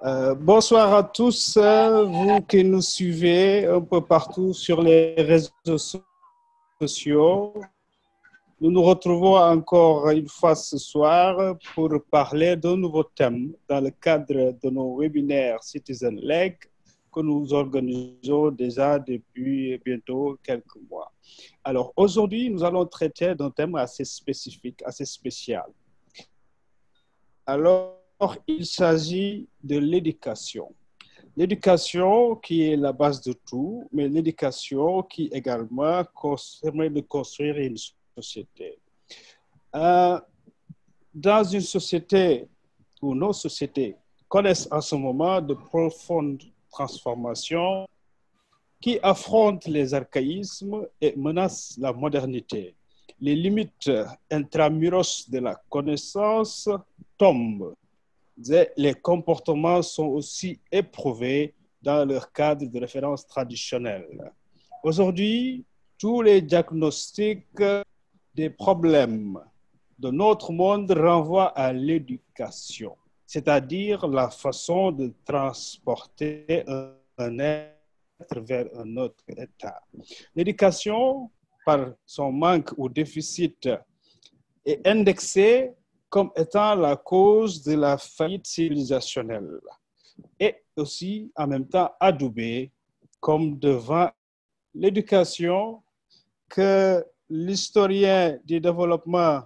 Bonsoir à tous, vous qui nous suivez un peu partout sur les réseaux sociaux. Nous nous retrouvons encore une fois ce soir pour parler d'un nouveau thème dans le cadre de nos webinaires Citizen Lake que nous organisons déjà depuis bientôt quelques mois. Alors aujourd'hui, nous allons traiter d'un thème assez spécifique, assez spécial. Alors, il s'agit de l'éducation. L'éducation qui est la base de tout, mais l'éducation qui également permet de construire une société. Dans une société où nos sociétés connaissent en ce moment de profondes transformations qui affrontent les archaïsmes et menacent la modernité, les limites intramuros de la connaissance tombent. Les comportements sont aussi éprouvés dans leur cadre de référence traditionnel. Aujourd'hui, tous les diagnostics des problèmes de notre monde renvoient à l'éducation, c'est-à-dire la façon de transporter un être vers un autre état. L'éducation, par son manque ou déficit, est indexée comme étant la cause de la faillite civilisationnelle et aussi en même temps adoubée comme devant l'éducation que l'historien du développement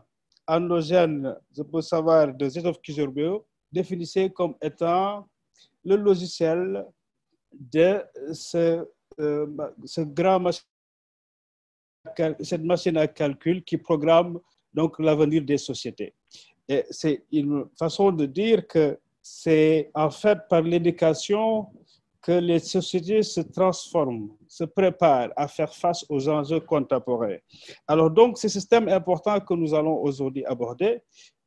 endogène, je peux savoir, de Zedov Kizerbo, définissait comme étant le logiciel de cette machine à calcul qui programme donc l'avenir des sociétés. Et c'est une façon de dire que c'est en fait par l'éducation que les sociétés se transforment, se préparent à faire face aux enjeux contemporains. Alors donc, c'est ce thème important que nous allons aujourd'hui aborder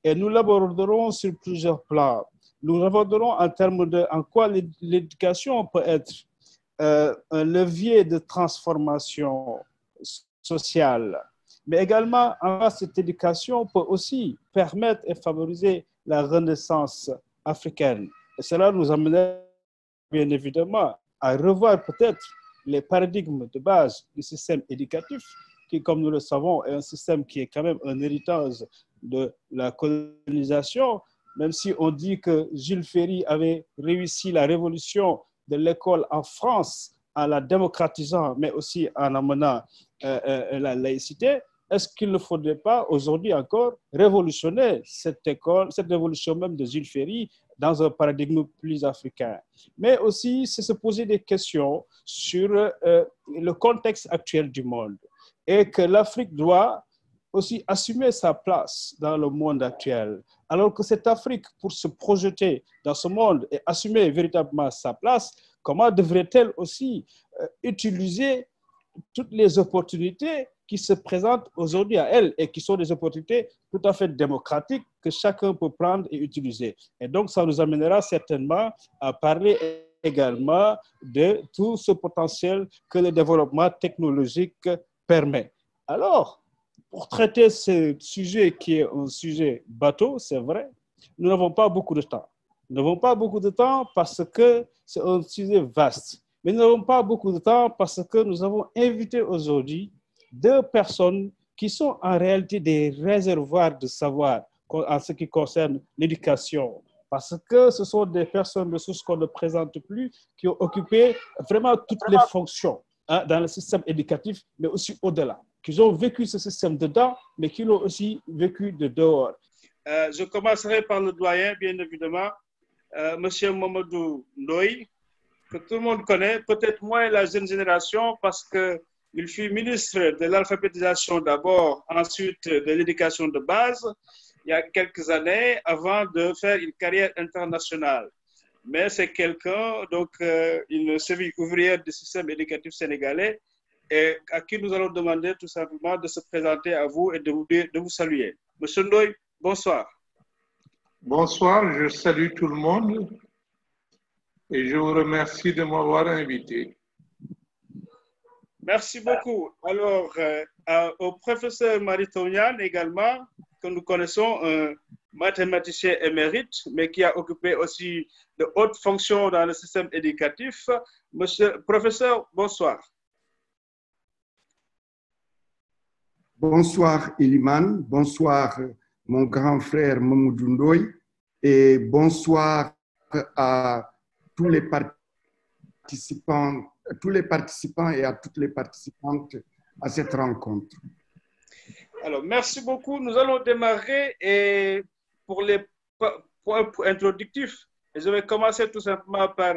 et nous l'aborderons sur plusieurs plans. Nous l'aborderons en termes de en quoi l'éducation peut être un levier de transformation sociale, mais également cette éducation peut aussi permettre et favoriser la renaissance africaine. Et cela nous amène bien évidemment à revoir peut-être les paradigmes de base du système éducatif, qui, comme nous le savons, est un système qui est quand même un héritage de la colonisation, même si on dit que Jules Ferry avait réussi la révolution de l'école en France en la démocratisant, mais aussi en amenant la laïcité. Est-ce qu'il ne faudrait pas aujourd'hui encore révolutionner cette école, cette révolution même de Jules Ferry dans un paradigme plus africain? Mais aussi, c'est se poser des questions sur le contexte actuel du monde et que l'Afrique doit aussi assumer sa place dans le monde actuel. Alors que cette Afrique, pour se projeter dans ce monde et assumer véritablement sa place, comment devrait-elle aussi utiliser toutes les opportunités qui se présentent aujourd'hui à elle et qui sont des opportunités tout à fait démocratiques que chacun peut prendre et utiliser. Et donc, ça nous amènera certainement à parler également de tout ce potentiel que le développement technologique permet. Alors, pour traiter ce sujet qui est un sujet bateau, c'est vrai, nous n'avons pas beaucoup de temps. Nous n'avons pas beaucoup de temps parce que c'est un sujet vaste. Mais nous n'avons pas beaucoup de temps parce que nous avons invité aujourd'hui deux personnes qui sont en réalité des réservoirs de savoir en ce qui concerne l'éducation. Parce que ce sont des personnes de ce qu'on ne présente plus qui ont occupé vraiment toutes les fonctions dans le système éducatif, mais aussi au-delà. Qui ont vécu ce système dedans, mais qui l'ont aussi vécu de dehors. Je commencerai par le doyen, bien évidemment, Monsieur Mamadou Ndoye, que tout le monde connaît, peut-être moins la jeune génération, parce qu'il fut ministre de l'alphabétisation d'abord, ensuite de l'éducation de base, il y a quelques années, avant de faire une carrière internationale. Mais c'est quelqu'un, donc une cheville ouvrière du système éducatif sénégalais, et à qui nous allons demander tout simplement de se présenter à vous et de vous saluer. Monsieur Ndoye, bonsoir. Bonsoir, je salue tout le monde et je vous remercie de m'avoir invité. Merci beaucoup. Alors, au professeur Marie Tonian également, que nous connaissons, mathématicien émérite, mais qui a occupé aussi de hautes fonctions dans le système éducatif. Monsieur professeur, bonsoir. Bonsoir Iliman, bonsoir mon grand frère Mamoudou Ndoye et bonsoir à tous les participants et à toutes les participantes à cette rencontre. Alors, merci beaucoup. Nous allons démarrer et pour les points introductifs, je vais commencer tout simplement par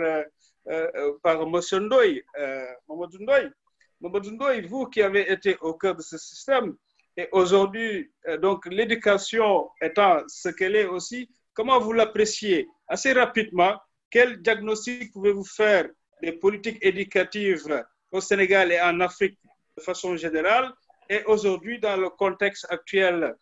M. Ndoye, Mamoudou Ndoye. Mamoudou Ndoye, vous qui avez été au cœur de ce système, et aujourd'hui, donc l'éducation étant ce qu'elle est aussi, comment vous l'appréciez? Assez rapidement, quel diagnostic pouvez-vous faire des politiques éducatives au Sénégal et en Afrique de façon générale, et aujourd'hui dans le contexte actuel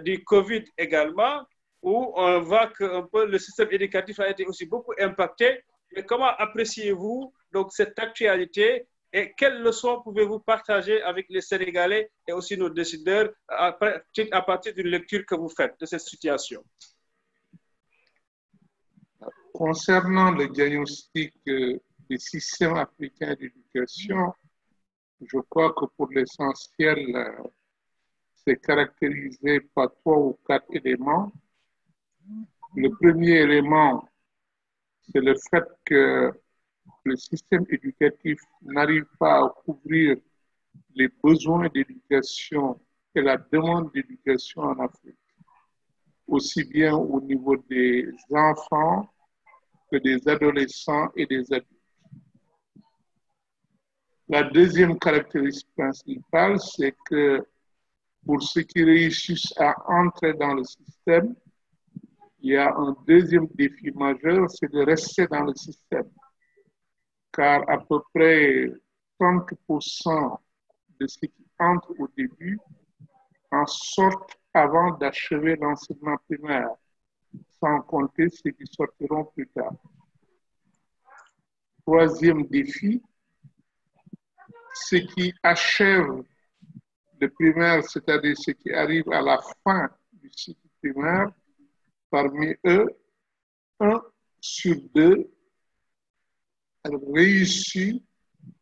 du Covid également, où on voit que le système éducatif a été aussi beaucoup impacté. Mais comment appréciez-vous donc cette actualité et quelles leçons pouvez-vous partager avec les Sénégalais et aussi nos décideurs à partir d'une lecture que vous faites de cette situation? Concernant le diagnostic des systèmes africains d'éducation, je crois que pour l'essentiel, c'est caractérisé par 3 ou 4 éléments. Le premier élément, c'est le fait que le système éducatif n'arrive pas à couvrir les besoins d'éducation et la demande d'éducation en Afrique, aussi bien au niveau des enfants que des adolescents et des adultes. La deuxième caractéristique principale, c'est que pour ceux qui réussissent à entrer dans le système, il y a un deuxième défi majeur, c'est de rester dans le système. Car à peu près 30% de ceux qui entrent au début en sortent avant d'achever l'enseignement primaire, sans compter ceux qui sortiront plus tard. Troisième défi, ceux qui achèvent le primaire, c'est-à-dire ceux qui arrivent à la fin du cycle primaire, parmi eux, 1 sur 2 réussit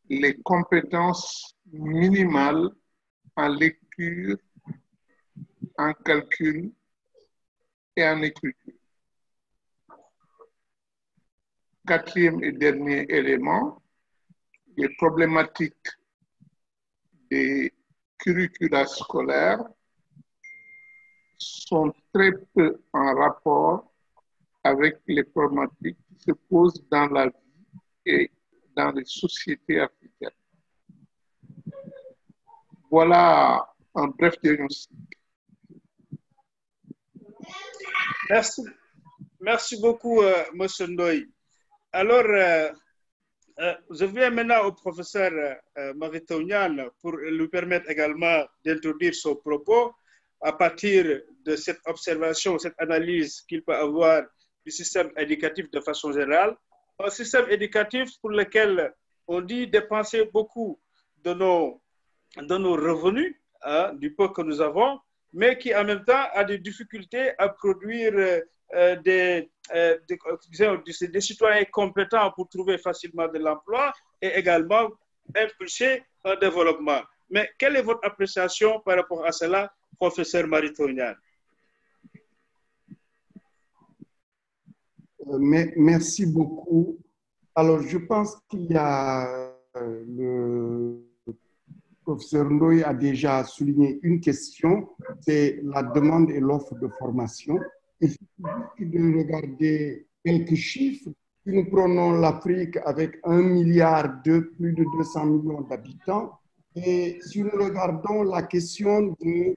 les compétences minimales en lecture, en calcul et en écriture. Quatrième et dernier élément, les problématiques des curricula scolaires sont très peu en rapport avec les problématiques qui se posent dans la vie et dans les sociétés africaines. Voilà un bref diagnostic. Merci beaucoup, M. Ndoye. Alors, je viens maintenant au professeur Maritou Niane pour lui permettre également d'introduire son propos à partir de cette observation, cette analyse qu'il peut avoir du système éducatif de façon générale. Un système éducatif pour lequel on dit dépenser beaucoup de nos revenus, hein, du peu que nous avons, mais qui en même temps a des difficultés à produire des citoyens compétents pour trouver facilement de l'emploi et également impulser un développement. Mais quelle est votre appréciation par rapport à cela, professeur Maritou Niane? Merci beaucoup. Alors, je pense qu'il y a le professeur Ndoye a déjà souligné une question, c'est la demande et l'offre de formation. Il suffit de regarder quelques chiffres. Si nous prenons l'Afrique avec 1 milliard plus de 200 millions d'habitants, et si nous regardons la question de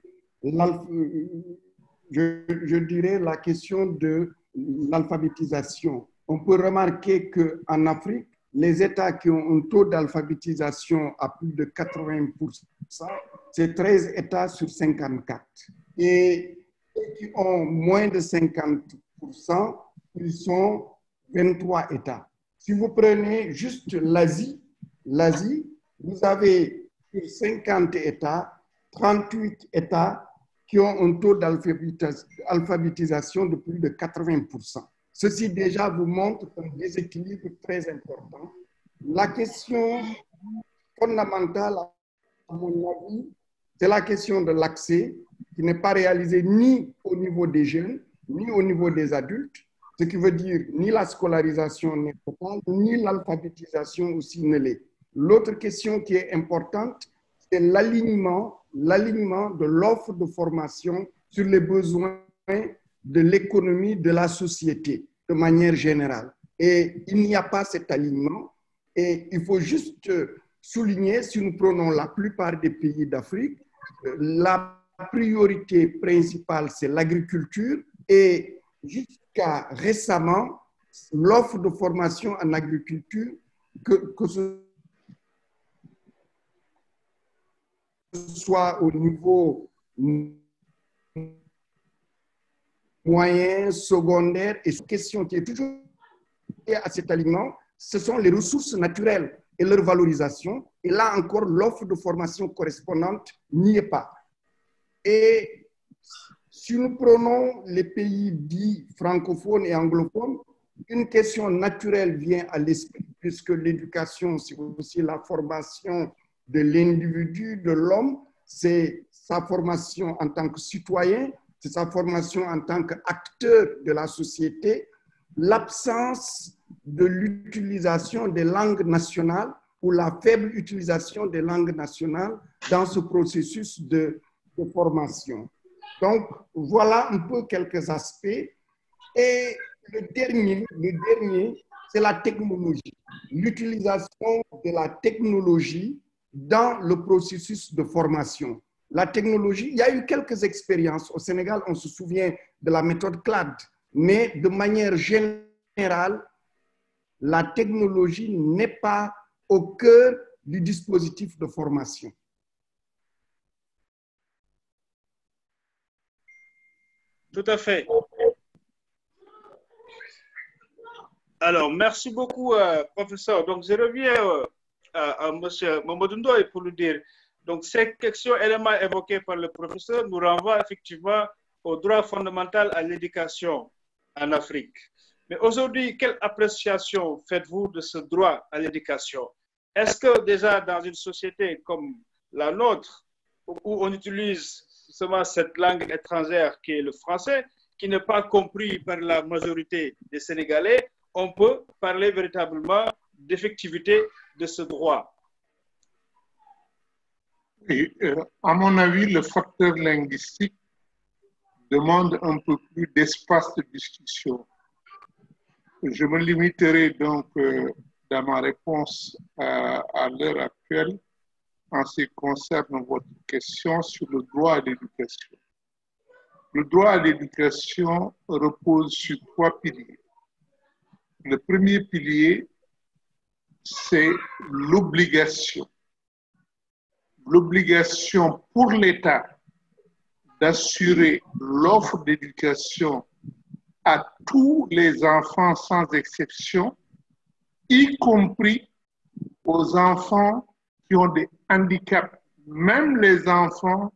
je dirais la question de l'alphabétisation, on peut remarquer qu'en Afrique, les États qui ont un taux d'alphabétisation à plus de 80%, c'est 13 États sur 54. Et ceux qui ont moins de 50%, ils sont 23 États. Si vous prenez juste l'Asie, vous avez sur 50 États, 38 États qui ont un taux d'alphabétisation de plus de 80%. Ceci déjà vous montre un déséquilibre très important. La question fondamentale, à mon avis, c'est la question de l'accès qui n'est pas réalisé ni au niveau des jeunes, ni au niveau des adultes, ce qui veut dire ni la scolarisation n'est totale, ni l'alphabétisation aussi ne l'est. L'autre question qui est importante, c'est l'alignement de l'offre de formation sur les besoins de l'économie, de la société, de manière générale. Et il n'y a pas cet alignement. Et il faut juste souligner, si nous prenons la plupart des pays d'Afrique, la priorité principale, c'est l'agriculture. Et jusqu'à récemment, l'offre de formation en agriculture, que ce soit au niveau moyen, secondaire, et cette question qui est toujours liée à cet alignement, ce sont les ressources naturelles et leur valorisation. Et là encore, l'offre de formation correspondante n'y est pas. Et si nous prenons les pays dits francophones et anglophones, une question naturelle vient à l'esprit, puisque l'éducation, c'est aussi la formation de l'individu, de l'homme, c'est sa formation en tant que citoyen, c'est sa formation en tant qu'acteur de la société. L'absence de l'utilisation des langues nationales ou la faible utilisation des langues nationales dans ce processus de formation. Donc, voilà un peu quelques aspects. Et le dernier c'est la technologie. L'utilisation de la technologie dans le processus de formation. La technologie, il y a eu quelques expériences. Au Sénégal, on se souvient de la méthode CLAD. Mais de manière générale, la technologie n'est pas au cœur du dispositif de formation. Tout à fait. Alors, merci beaucoup, professeur. Donc, je reviens à M. Mamadou Ndoye pour lui dire, donc, ces questions, éléments évoqués par le professeur nous renvoient effectivement au droit fondamental à l'éducation en Afrique. Mais aujourd'hui, quelle appréciation faites-vous de ce droit à l'éducation? Est-ce que déjà dans une société comme la nôtre, où on utilise seulement cette langue étrangère qui est le français, qui n'est pas compris par la majorité des Sénégalais, on peut parler véritablement d'effectivité de ce droit? Et, à mon avis, le facteur linguistique demande un peu plus d'espace de discussion. Je me limiterai donc dans ma réponse à l'heure actuelle en ce qui concerne votre question sur le droit à l'éducation. Le droit à l'éducation repose sur 3 piliers. Le premier pilier, c'est l'obligation. L'obligation pour l'État d'assurer l'offre d'éducation à tous les enfants sans exception, y compris aux enfants qui ont des handicaps, même les enfants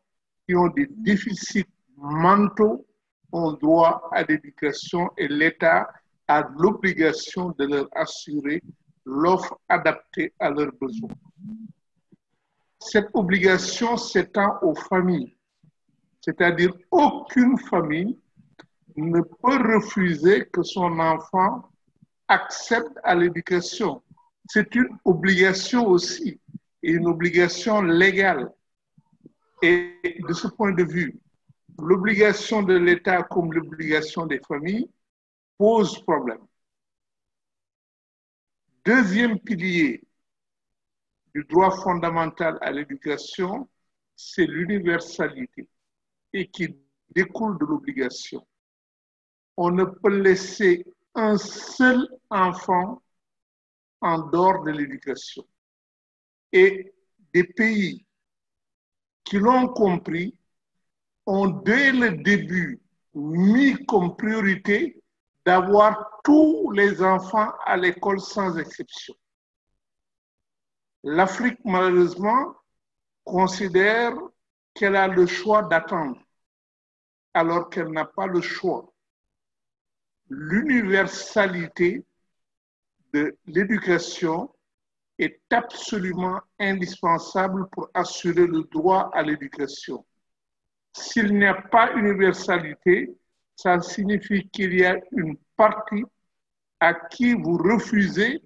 qui ont des déficits mentaux ont droit à l'éducation et l'État a l'obligation de leur assurer l'offre adaptée à leurs besoins. Cette obligation s'étend aux familles, c'est-à-dire aucune famille ne peut refuser que son enfant accède à l'éducation. C'est une obligation aussi, et une obligation légale. Et de ce point de vue, l'obligation de l'État comme l'obligation des familles pose problème. Deuxième pilier du droit fondamental à l'éducation, c'est l'universalité et qui découle de l'obligation. On ne peut laisser un seul enfant en dehors de l'éducation. Et des pays qui l'ont compris ont dès le début mis comme priorité d'avoir tous les enfants à l'école sans exception. L'Afrique, malheureusement, considère qu'elle a le choix d'attendre. alors qu'elle n'a pas le choix. L'universalité de l'éducation est absolument indispensable pour assurer le droit à l'éducation. S'il n'y a pas universalité, ça signifie qu'il y a une partie à qui vous refusez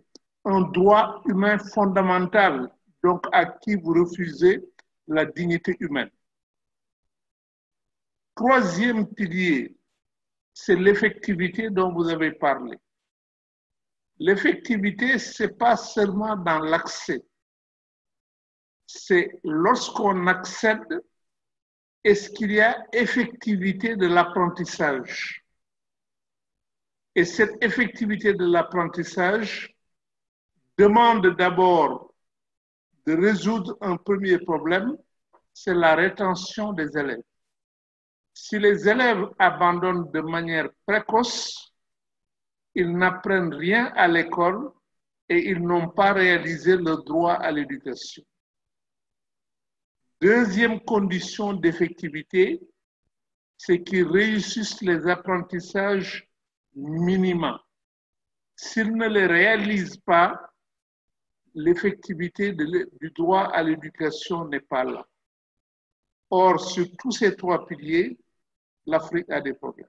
un droit humain fondamental, donc à qui vous refusez la dignité humaine. Troisième pilier, c'est l'effectivité dont vous avez parlé. L'effectivité, ce n'est pas seulement dans l'accès. C'est lorsqu'on accède, est-ce qu'il y a effectivité de l'apprentissage? Et cette effectivité de l'apprentissage demande d'abord de résoudre un premier problème, c'est la rétention des élèves. Si les élèves abandonnent de manière précoce, ils n'apprennent rien à l'école et ils n'ont pas réalisé le droit à l'éducation. Deuxième condition d'effectivité, c'est qu'ils réussissent les apprentissages minima. S'ils ne les réalisent pas, l'effectivité du droit à l'éducation n'est pas là. Or, sur tous ces trois piliers, l'Afrique a des problèmes.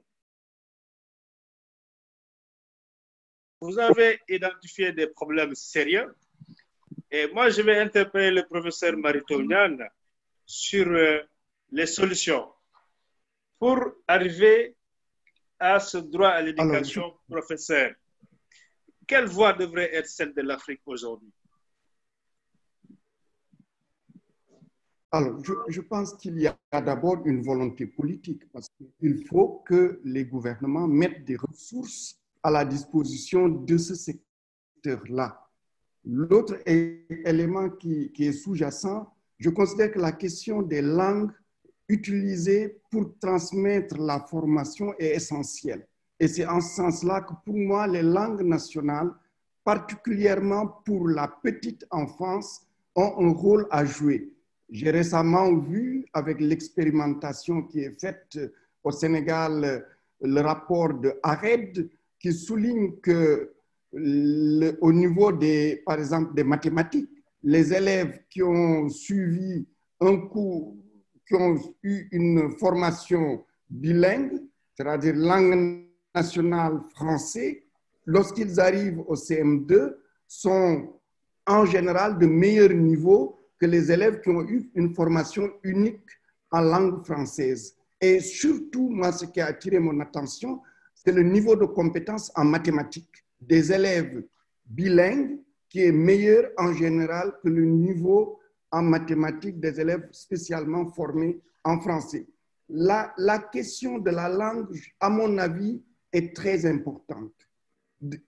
Vous avez identifié des problèmes sérieux. Et moi, je vais interpeller le professeur Marito Niane sur les solutions pour arriver à ce droit à l'éducation, professeur. Quelle voie devrait être celle de l'Afrique aujourd'hui? Alors, je pense qu'il y a d'abord une volonté politique parce qu'il faut que les gouvernements mettent des ressources à la disposition de ce secteur-là. L'autre élément qui est sous-jacent, je considère que la question des langues utilisées pour transmettre la formation est essentielle. Et c'est en ce sens-là que pour moi, les langues nationales, particulièrement pour la petite enfance, ont un rôle à jouer. J'ai récemment vu, avec l'expérimentation qui est faite au Sénégal, le rapport de ARED qui souligne que au niveau des, par exemple, des mathématiques, les élèves qui ont suivi un cours, qui ont eu une formation bilingue, c'est-à-dire langue nationale français, lorsqu'ils arrivent au CM2, sont en général de meilleur niveau que les élèves qui ont eu une formation unique en langue française. Et surtout, moi, ce qui a attiré mon attention, c'est le niveau de compétence en mathématiques des élèves bilingues qui est meilleur en général que le niveau en mathématiques des élèves spécialement formés en français. La question de la langue, à mon avis, est très importante.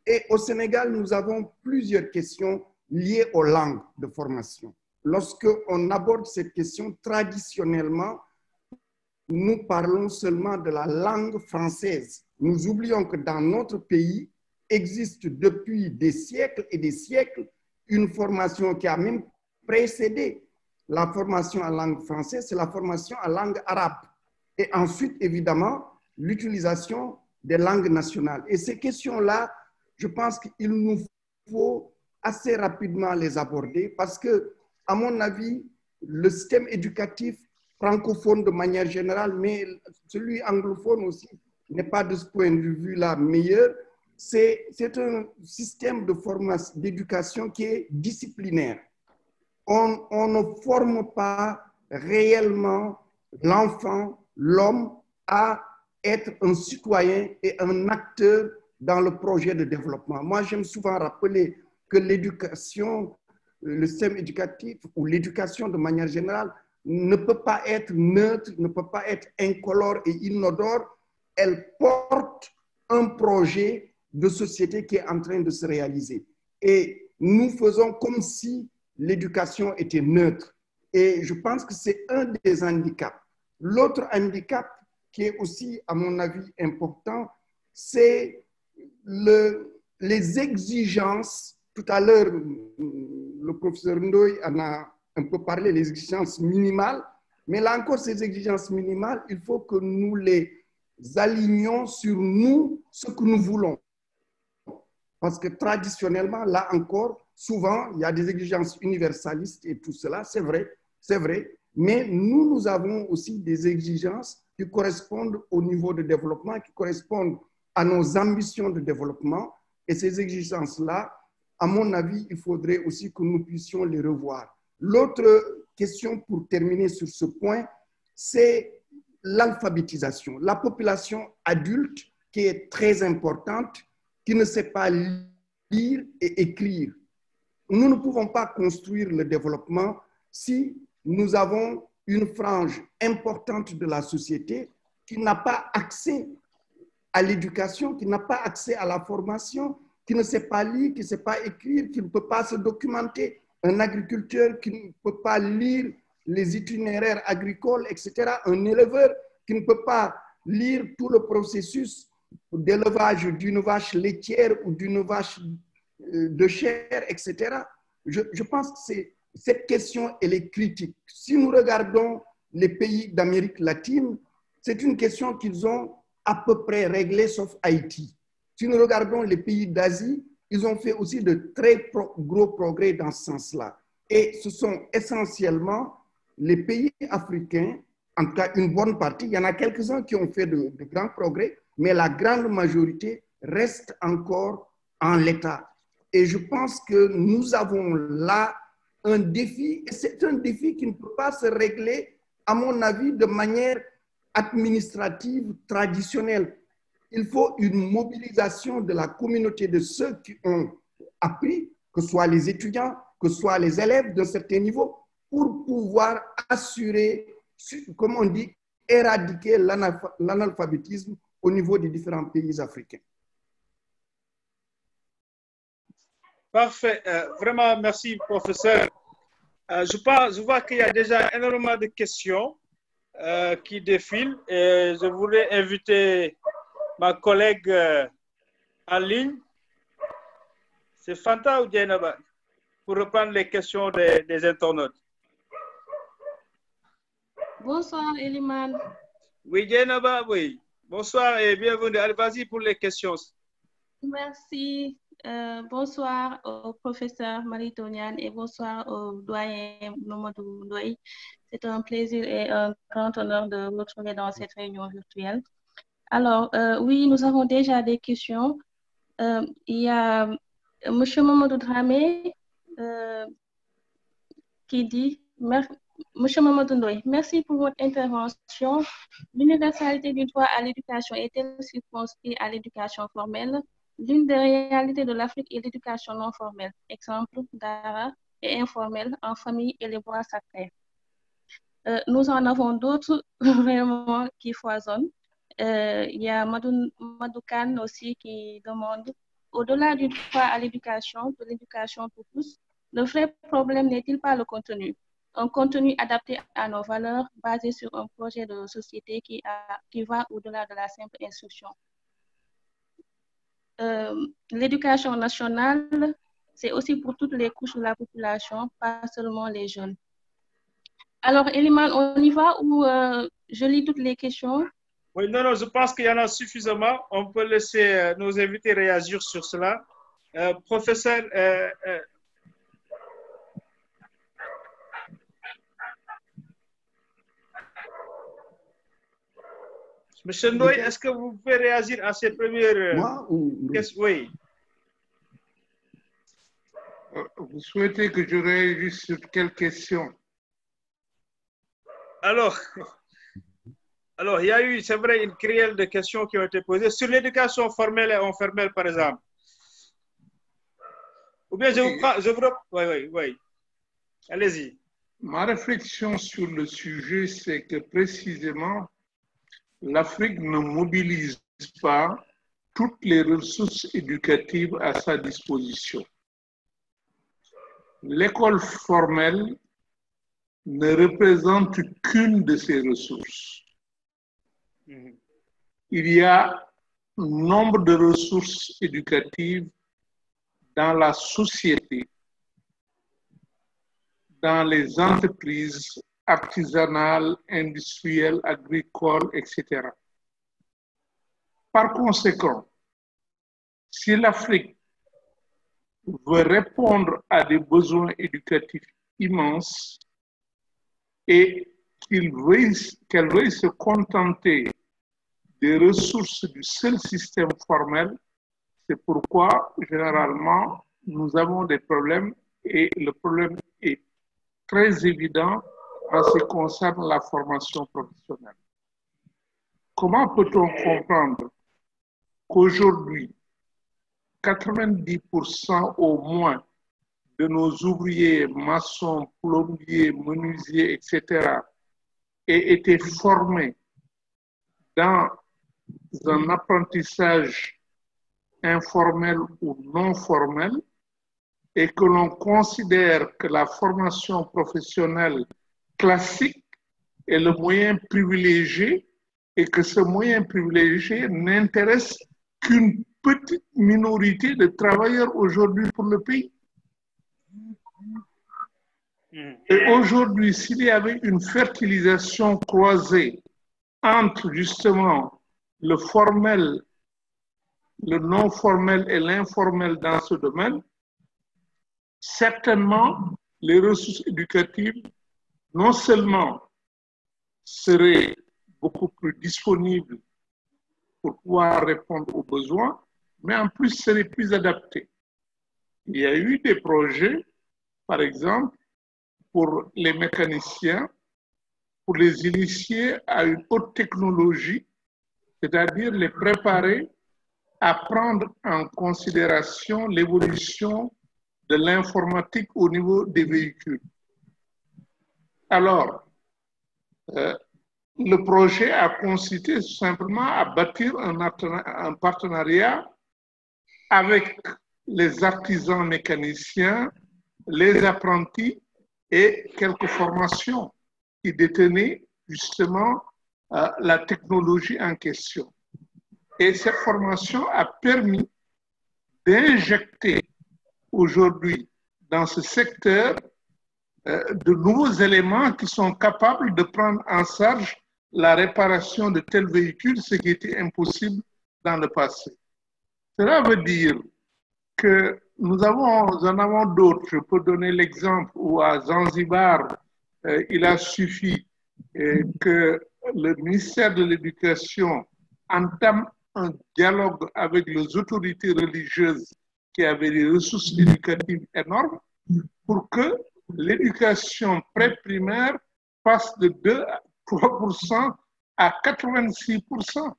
Et au Sénégal, nous avons plusieurs questions liées aux langues de formation. Lorsqu'on aborde cette question, traditionnellement, nous parlons seulement de la langue française. Nous oublions que dans notre pays existe depuis des siècles et des siècles une formation qui a même précédé la formation en langue française, c'est la formation en langue arabe. Et ensuite, évidemment, l'utilisation des langues nationales. Et ces questions-là, je pense qu'il nous faut assez rapidement les aborder parce que, à mon avis, le système éducatif francophone de manière générale, mais celui anglophone aussi, n'est pas de ce point de vue-là meilleur. C'est un système de formation, d'éducation qui est disciplinaire. On ne forme pas réellement l'enfant, l'homme, à être un citoyen et un acteur dans le projet de développement. Moi, j'aime souvent rappeler que l'éducation, le système éducatif ou l'éducation de manière générale ne peut pas être neutre, ne peut pas être incolore et inodore. Elle porte un projet de société qui est en train de se réaliser. Et nous faisons comme si l'éducation était neutre. Et je pense que c'est un des handicaps. L'autre handicap qui est aussi, à mon avis, important, c'est les exigences. Tout à l'heure, le professeur Ndoye en a un peu parlé, les exigences minimales. Mais là encore, ces exigences minimales, il faut que nous les alignons sur nous ce que nous voulons. Parce que traditionnellement, là encore, souvent, il y a des exigences universalistes et tout cela, c'est vrai. Mais nous avons aussi des exigences qui correspondent au niveau de développement, qui correspondent à nos ambitions de développement. Et ces exigences-là, à mon avis, il faudrait aussi que nous puissions les revoir. L'autre question pour terminer sur ce point, c'est l'alphabétisation. La population adulte qui est très importante, qui ne sait pas lire et écrire. Nous ne pouvons pas construire le développement si nous avons une frange importante de la société qui n'a pas accès à l'éducation, qui n'a pas accès à la formation, qui ne sait pas lire, qui ne sait pas écrire, qui ne peut pas se documenter. Un agriculteur qui ne peut pas lire les itinéraires agricoles, etc. Un éleveur qui ne peut pas lire tout le processus d'élevage d'une vache laitière ou d'une vache de chair, etc. Je pense que cette question, elle est critique. Si nous regardons les pays d'Amérique latine, c'est une question qu'ils ont à peu près réglée, sauf Haïti. Si nous regardons les pays d'Asie, ils ont fait aussi de très gros progrès dans ce sens-là. Et ce sont essentiellement les pays africains, en tout cas une bonne partie, il y en a quelques-uns qui ont fait de grands progrès, mais la grande majorité reste encore en l'état. Et je pense que nous avons là un défi, et c'est un défi qui ne peut pas se régler, à mon avis, de manière administrative traditionnelle. Il faut une mobilisation de la communauté de ceux qui ont appris, que ce soit les étudiants, que ce soit les élèves d'un certain niveau, pour pouvoir assurer, comme on dit, éradiquer l'analphabétisme au niveau des différents pays africains. Parfait. Vraiment, merci, professeur. Je vois qu'il y a déjà énormément de questions qui défilent et je voudrais inviter ma collègue en ligne. C'est Fanta ou Djenaba pour reprendre les questions des internautes. Bonsoir, Eliman. Oui, Djenaba, oui. Bonsoir et bienvenue. Allez, vas-y pour les questions. Merci. Bonsoir au professeur Marie-Toniane et bonsoir au doyen Mamadou Ndoye. C'est un plaisir et un grand honneur de vous retrouver dans cette réunion virtuelle. Alors, oui, nous avons déjà des questions. Il y a M. Mamadou Dramé qui dit, M. Mamadou Ndoye, merci pour votre intervention. L'universalité du droit à l'éducation est-elle circonscrite à l'éducation formelle? L'une des réalités de l'Afrique est l'éducation non formelle, exemple d'ara et informelle en famille et les bois sacrés. Nous en avons d'autres vraiment qui foisonnent. Il y a Madoukan aussi qui demande, au-delà du droit à l'éducation, de l'éducation pour tous, le vrai problème n'est-il pas le contenu? Un contenu adapté à nos valeurs, basé sur un projet de société qui va au-delà de la simple instruction. L'éducation nationale, c'est aussi pour toutes les couches de la population, pas seulement les jeunes. Alors, Eliman, on y va ou je lis toutes les questions? Oui, non, je pense qu'il y en a suffisamment. On peut laisser nos invités réagir sur cela. Professeur, Monsieur Ndoye, est-ce que vous pouvez réagir à ces premières questions? Oui. Vous souhaitez que je réagisse sur quelle question? Alors, il y a eu, c'est vrai, une crielle de questions qui ont été posées sur l'éducation formelle et informelle, par exemple. Ou bien oui. Allez-y. Ma réflexion sur le sujet, c'est que précisément, l'Afrique ne mobilise pas toutes les ressources éducatives à sa disposition. L'école formelle ne représente qu'une de ces ressources. Il y a nombre de ressources éducatives dans la société, dans les entreprises artisanales, industrielles, agricoles, etc. Par conséquent, si l'Afrique veut répondre à des besoins éducatifs immenses et qu'elle veuille se contenter des ressources du seul système formel, c'est pourquoi, généralement, nous avons des problèmes et le problème est très évident en ce qui concerne la formation professionnelle. Comment peut-on comprendre qu'aujourd'hui, 90% au moins de nos ouvriers, maçons, plombiers, menuisiers, etc., aient été formés dans un apprentissage informel ou non formel et que l'on considère que la formation professionnelle classique est le moyen privilégié et que ce moyen privilégié n'intéresse qu'une petite minorité de travailleurs aujourd'hui pour le pays. Et aujourd'hui, s'il y avait une fertilisation croisée entre justement le formel, le non formel et l'informel dans ce domaine, certainement les ressources éducatives non seulement seraient beaucoup plus disponibles pour pouvoir répondre aux besoins, mais en plus seraient plus adaptées. Il y a eu des projets, par exemple, pour les mécaniciens, pour les initier à une haute technologie, c'est-à-dire les préparer à prendre en considération l'évolution de l'informatique au niveau des véhicules. Alors, le projet a consisté simplement à bâtir un partenariat avec les artisans mécaniciens, les apprentis et quelques formations qui détenaient justement la technologie en question. Et cette formation a permis d'injecter aujourd'hui dans ce secteur de nouveaux éléments qui sont capables de prendre en charge la réparation de tels véhicules, ce qui était impossible dans le passé. Cela veut dire que nous en avons d'autres. Je peux donner l'exemple où à Zanzibar, il a suffi que le ministère de l'Éducation entame un dialogue avec les autorités religieuses qui avaient des ressources éducatives énormes pour que l'éducation pré-primaire passe de 2 à 3% à 86%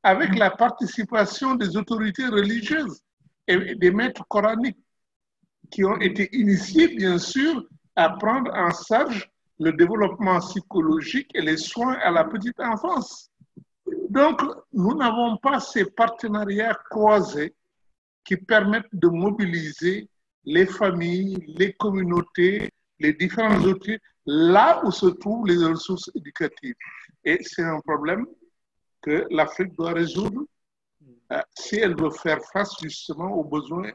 avec la participation des autorités religieuses et des maîtres coraniques qui ont été initiés, bien sûr, à prendre en charge le développement psychologique et les soins à la petite enfance. Donc, nous n'avons pas ces partenariats croisés qui permettent de mobiliser les familles, les communautés, les différentes autorités, là où se trouvent les ressources éducatives. Et c'est un problème que l'Afrique doit résoudre si elle veut faire face justement aux besoins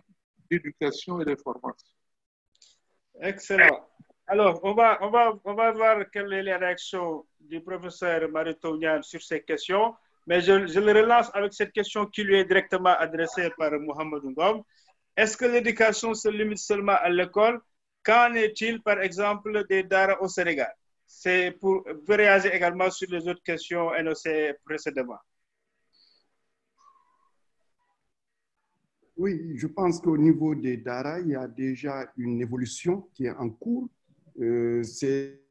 d'éducation et de formation. Excellent. Alors, on va voir quelle est la réaction du professeur Mary-Teuw Niane sur ces questions, mais je le relance avec cette question qui lui est directement adressée par Mohamedou Ngom. Est-ce que l'éducation se limite seulement à l'école? Qu'en est-il, par exemple, des daara au Sénégal? C'est pour réagir également sur les autres questions énoncées précédemment. Oui, je pense qu'au niveau des daara, il y a déjà une évolution qui est en cours. C'est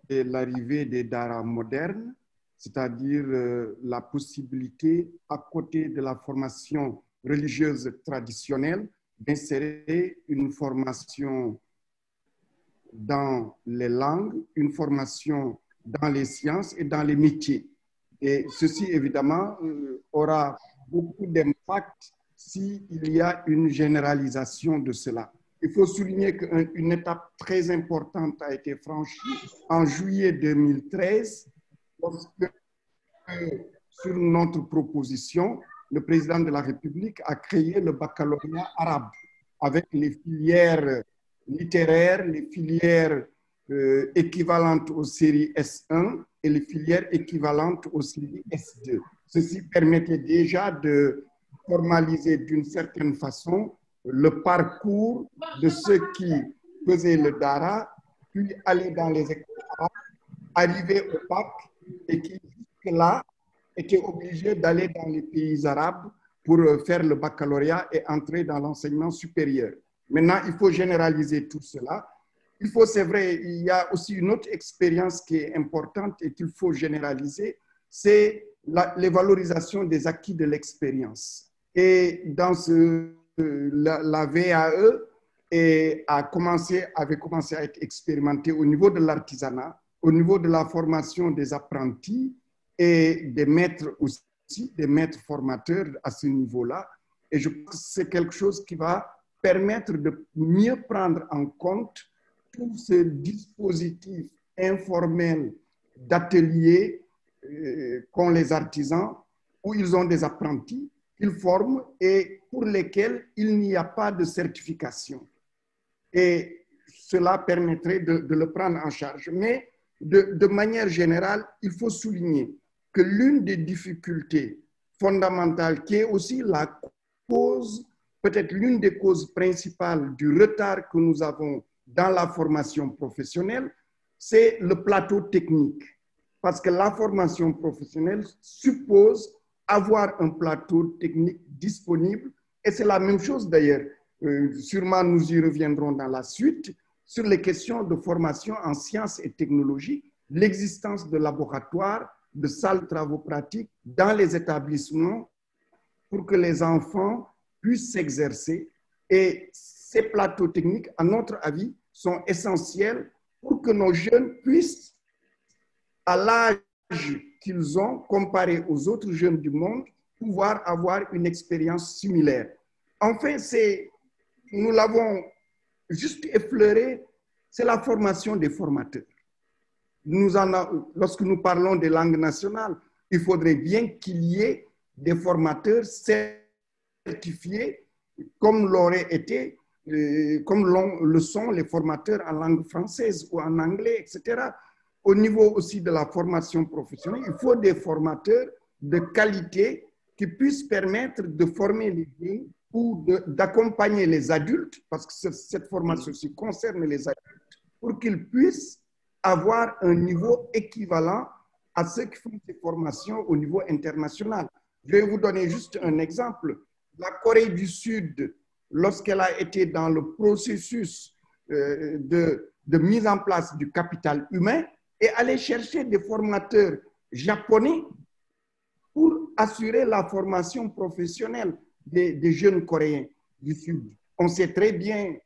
l'arrivée des daara modernes, c'est-à-dire la possibilité, à côté de la formation religieuse traditionnelle, d'insérer une formation dans les langues, une formation dans les sciences et dans les métiers. Et ceci, évidemment, aura beaucoup d'impact s'il y a une généralisation de cela. Il faut souligner qu'une étape très importante a été franchie en juillet 2013, lorsque, sur notre proposition, le président de la République a créé le baccalauréat arabe avec les filières littéraires, les filières équivalentes aux séries S1 et et les filières équivalentes au CELI S2. Ceci permettait déjà de formaliser d'une certaine façon le parcours de ceux qui faisaient le Dara, puis aller dans les écoles arabes, arriver au bac et qui, jusque-là, étaient obligés d'aller dans les pays arabes pour faire le baccalauréat et entrer dans l'enseignement supérieur. Maintenant, il faut généraliser tout cela. Il faut, c'est vrai, il y a aussi une autre expérience qui est importante et qu'il faut généraliser, c'est les valorisations des acquis de l'expérience. Et dans la VAE avait commencé à être expérimentée au niveau de l'artisanat, au niveau de la formation des apprentis et des maîtres aussi, des maîtres formateurs à ce niveau-là. Et je pense que c'est quelque chose qui va permettre de mieux prendre en compte tout ce dispositif informel d'ateliers qu'ont les artisans, où ils ont des apprentis qu'ils forment et pour lesquels il n'y a pas de certification. Et cela permettrait de le prendre en charge. Mais de manière générale, il faut souligner que l'une des difficultés fondamentales, qui est aussi la cause, peut-être l'une des causes principales du retard que nous avons dans la formation professionnelle, c'est le plateau technique. Parce que la formation professionnelle suppose avoir un plateau technique disponible. Et c'est la même chose d'ailleurs. Sûrement, nous y reviendrons dans la suite sur les questions de formation en sciences et technologies, l'existence de laboratoires, de salles de travaux pratiques dans les établissements pour que les enfants puissent s'exercer. Et ces plateaux techniques, à notre avis, sont essentiels pour que nos jeunes puissent, à l'âge qu'ils ont, comparé aux autres jeunes du monde, pouvoir avoir une expérience similaire. Enfin, nous l'avons juste effleuré, c'est la formation des formateurs. Lorsque nous parlons des langues nationales, il faudrait bien qu'il y ait des formateurs certifiés comme le sont les formateurs en langue française ou en anglais, etc. Au niveau aussi de la formation professionnelle, il faut des formateurs de qualité qui puissent permettre de former les jeunes ou d'accompagner les adultes, parce que cette formation aussi concerne les adultes, pour qu'ils puissent avoir un niveau équivalent à ceux qui font ces formations au niveau international. Je vais vous donner juste un exemple. La Corée du Sud, lorsqu'elle a été dans le processus de mise en place du capital humain, est allée chercher des formateurs japonais pour assurer la formation professionnelle des jeunes Coréens du Sud. On sait très bien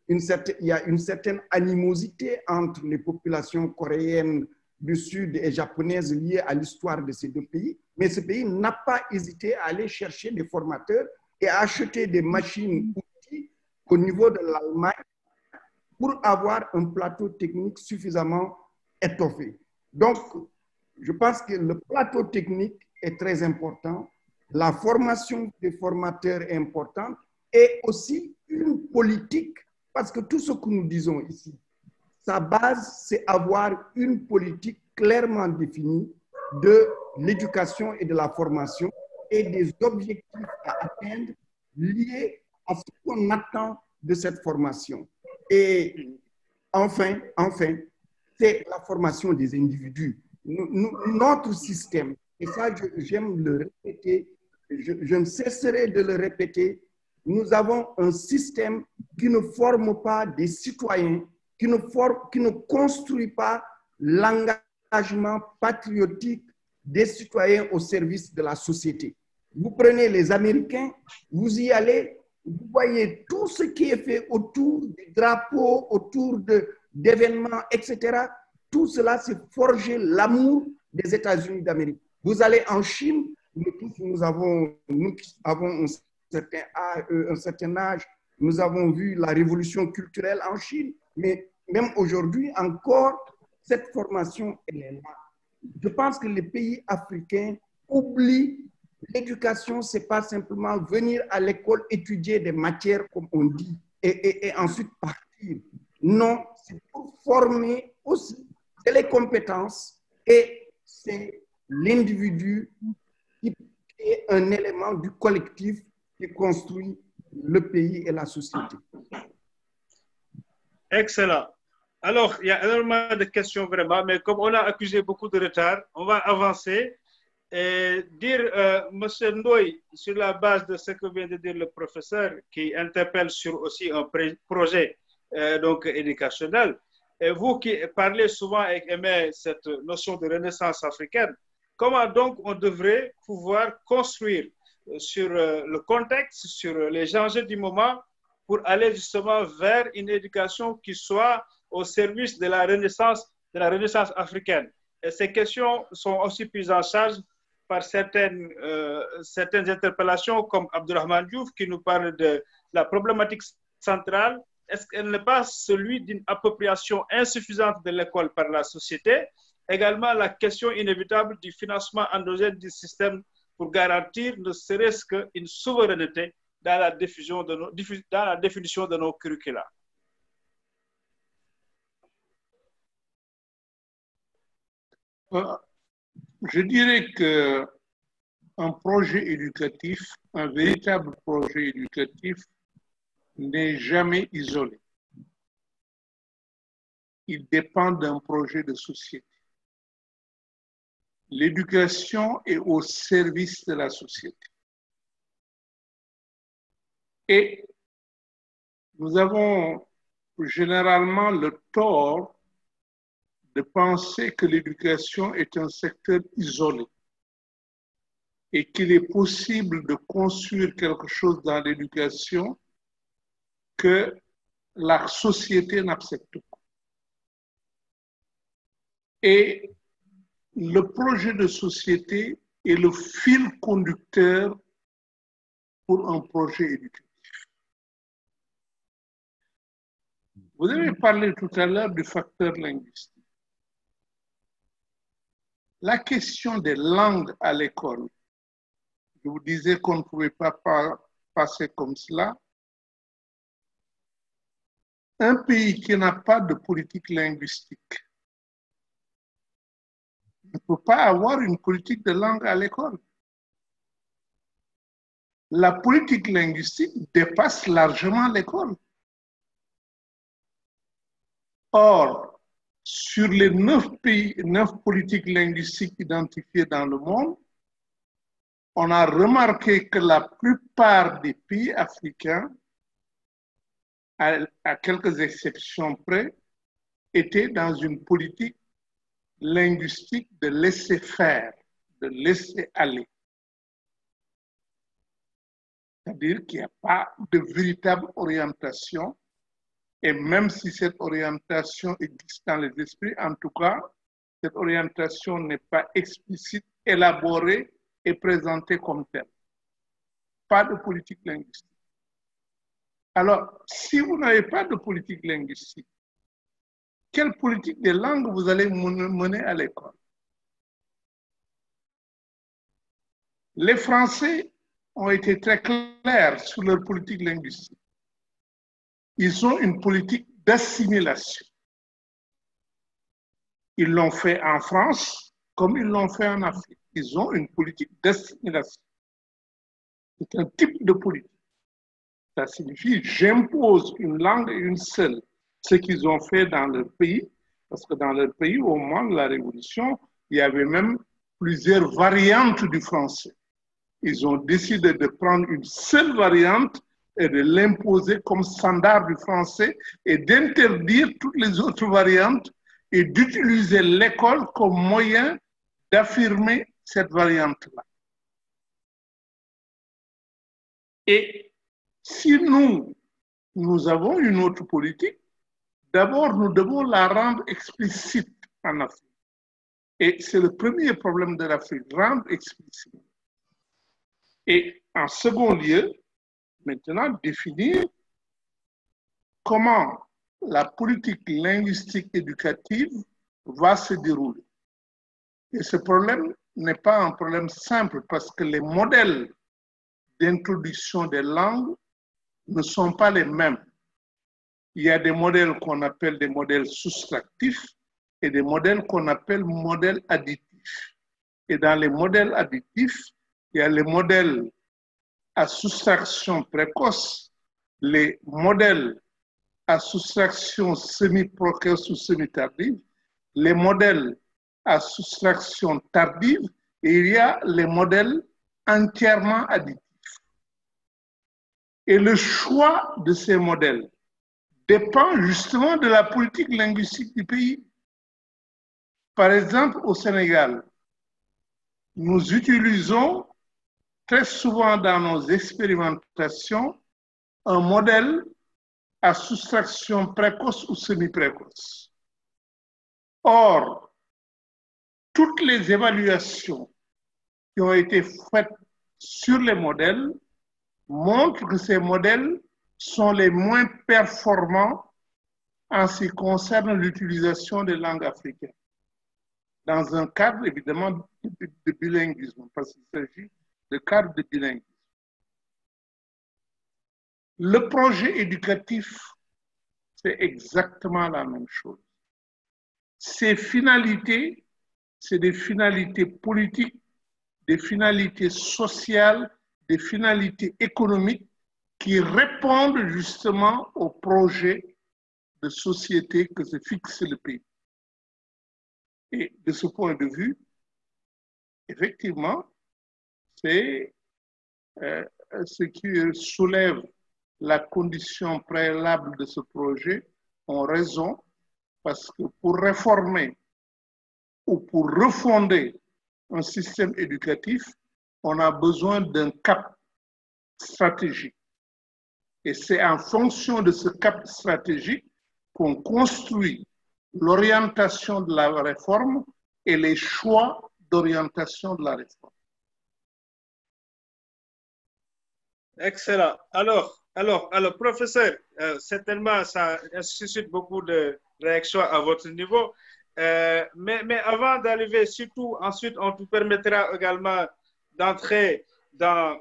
il y a une certaine animosité entre les populations coréennes du Sud et japonaises liées à l'histoire de ces deux pays, mais ce pays n'a pas hésité à aller chercher des formateurs et à acheter des machines-outils au niveau de l'Allemagne pour avoir un plateau technique suffisamment étoffé. Donc, je pense que le plateau technique est très important, la formation des formateurs est importante et aussi une politique, parce que tout ce que nous disons ici, sa base, c'est avoir une politique clairement définie de l'éducation et de la formation et des objectifs à atteindre liés à ce qu'on attend de cette formation. Et enfin, c'est la formation des individus. Notre système, et ça j'aime le répéter, je ne cesserai de le répéter, nous avons un système qui ne forme pas des citoyens, qui ne construit pas l'engagement patriotique des citoyens au service de la société. Vous prenez les Américains, vous y allez, vous voyez tout ce qui est fait autour du drapeau, autour d'événements, etc. Tout cela, c'est forger l'amour des États-Unis d'Amérique. Vous allez en Chine, nous avons un certain âge, nous avons vu la révolution culturelle en Chine, mais même aujourd'hui encore, cette formation, elle est là. Je pense que les pays africains oublient l'éducation, ce n'est pas simplement venir à l'école étudier des matières, comme on dit, et ensuite partir. Non, c'est pour former aussi les compétences et c'est l'individu qui est un élément du collectif qui construit le pays et la société. Excellent. Alors, il y a énormément de questions vraiment, mais comme on a accusé beaucoup de retard, on va avancer et dire, Monsieur Ndoye, sur la base de ce que vient de dire le professeur, qui interpelle sur aussi un projet donc éducationnel, et vous qui parlez souvent et aimez cette notion de renaissance africaine, comment donc on devrait pouvoir construire sur le contexte, sur les enjeux du moment, pour aller justement vers une éducation qui soit au service de la renaissance africaine. Et ces questions sont aussi prises en charge par certaines interpellations comme Abdourahmane Diouf qui nous parle de la problématique centrale. Est-ce qu'elle n'est pas celui d'une appropriation insuffisante de l'école par la société? Également la question inévitable du financement endogène du système pour garantir ne serait-ce qu'une souveraineté dans la définition de nos curricula. Je dirais qu'un projet éducatif, un véritable projet éducatif, n'est jamais isolé. Il dépend d'un projet de société. L'éducation est au service de la société. Et nous avons généralement le tort de penser que l'éducation est un secteur isolé et qu'il est possible de construire quelque chose dans l'éducation que la société n'accepte pas. Et le projet de société est le fil conducteur pour un projet éducatif. Vous avez parlé tout à l'heure du facteur linguistique. La question des langues à l'école, je vous disais qu'on ne pouvait pas passer comme cela. Un pays qui n'a pas de politique linguistique ne peut pas avoir une politique de langue à l'école. La politique linguistique dépasse largement l'école. Or, sur les 9 politiques linguistiques identifiées dans le monde, on a remarqué que la plupart des pays africains, à quelques exceptions près, étaient dans une politique linguistique de laisser faire, de laisser aller. C'est-à-dire qu'il n'y a pas de véritable orientation. Et même si cette orientation existe dans les esprits, en tout cas, cette orientation n'est pas explicite, élaborée et présentée comme telle. Pas de politique linguistique. Alors, si vous n'avez pas de politique linguistique, quelle politique des langues vous allez mener à l'école? Les Français ont été très clairs sur leur politique linguistique. Ils ont une politique d'assimilation. Ils l'ont fait en France comme ils l'ont fait en Afrique. Ils ont une politique d'assimilation. C'est un type de politique. Ça signifie j'impose une langue et une seule. Ce qu'ils ont fait dans leur pays, parce que dans leur pays, au moment de la Révolution, il y avait même plusieurs variantes du français. Ils ont décidé de prendre une seule variante et de l'imposer comme standard du français et d'interdire toutes les autres variantes et d'utiliser l'école comme moyen d'affirmer cette variante-là. Et si nous avons une autre politique, d'abord nous devons la rendre explicite en Afrique. Et c'est le premier problème de l'Afrique, rendre explicite. Et en second lieu, maintenant, définir comment la politique linguistique éducative va se dérouler. Et ce problème n'est pas un problème simple parce que les modèles d'introduction des langues ne sont pas les mêmes. Il y a des modèles qu'on appelle des modèles soustractifs et des modèles qu'on appelle modèles additifs. Et dans les modèles additifs, il y a les modèles à soustraction précoce, les modèles à soustraction semi-précoce ou semi-tardive, les modèles à soustraction tardive, et il y a les modèles entièrement additifs. Et le choix de ces modèles dépend justement de la politique linguistique du pays. Par exemple, au Sénégal, nous utilisons très souvent dans nos expérimentations un modèle à soustraction précoce ou semi-précoce. Or, toutes les évaluations qui ont été faites sur les modèles montrent que ces modèles sont les moins performants en ce qui concerne l'utilisation des langues africaines, dans un cadre évidemment de bilinguisme, parce qu'il s'agit de cadre de bilinguisme. Le projet éducatif, c'est exactement la même chose. Ses finalités, c'est des finalités politiques, des finalités sociales, des finalités économiques qui répondent justement au projet de société que se fixe le pays. Et de ce point de vue, effectivement, c'est ce qui soulève la condition préalable de ce projet ont raison, parce que pour réformer ou pour refonder un système éducatif, on a besoin d'un cap stratégique. Et c'est en fonction de ce cap stratégique qu'on construit l'orientation de la réforme et les choix d'orientation de la réforme. Excellent. Alors, professeur, certainement, ça suscite beaucoup de réactions à votre niveau. Mais avant d'arriver, surtout, ensuite, on vous permettra également d'entrer dans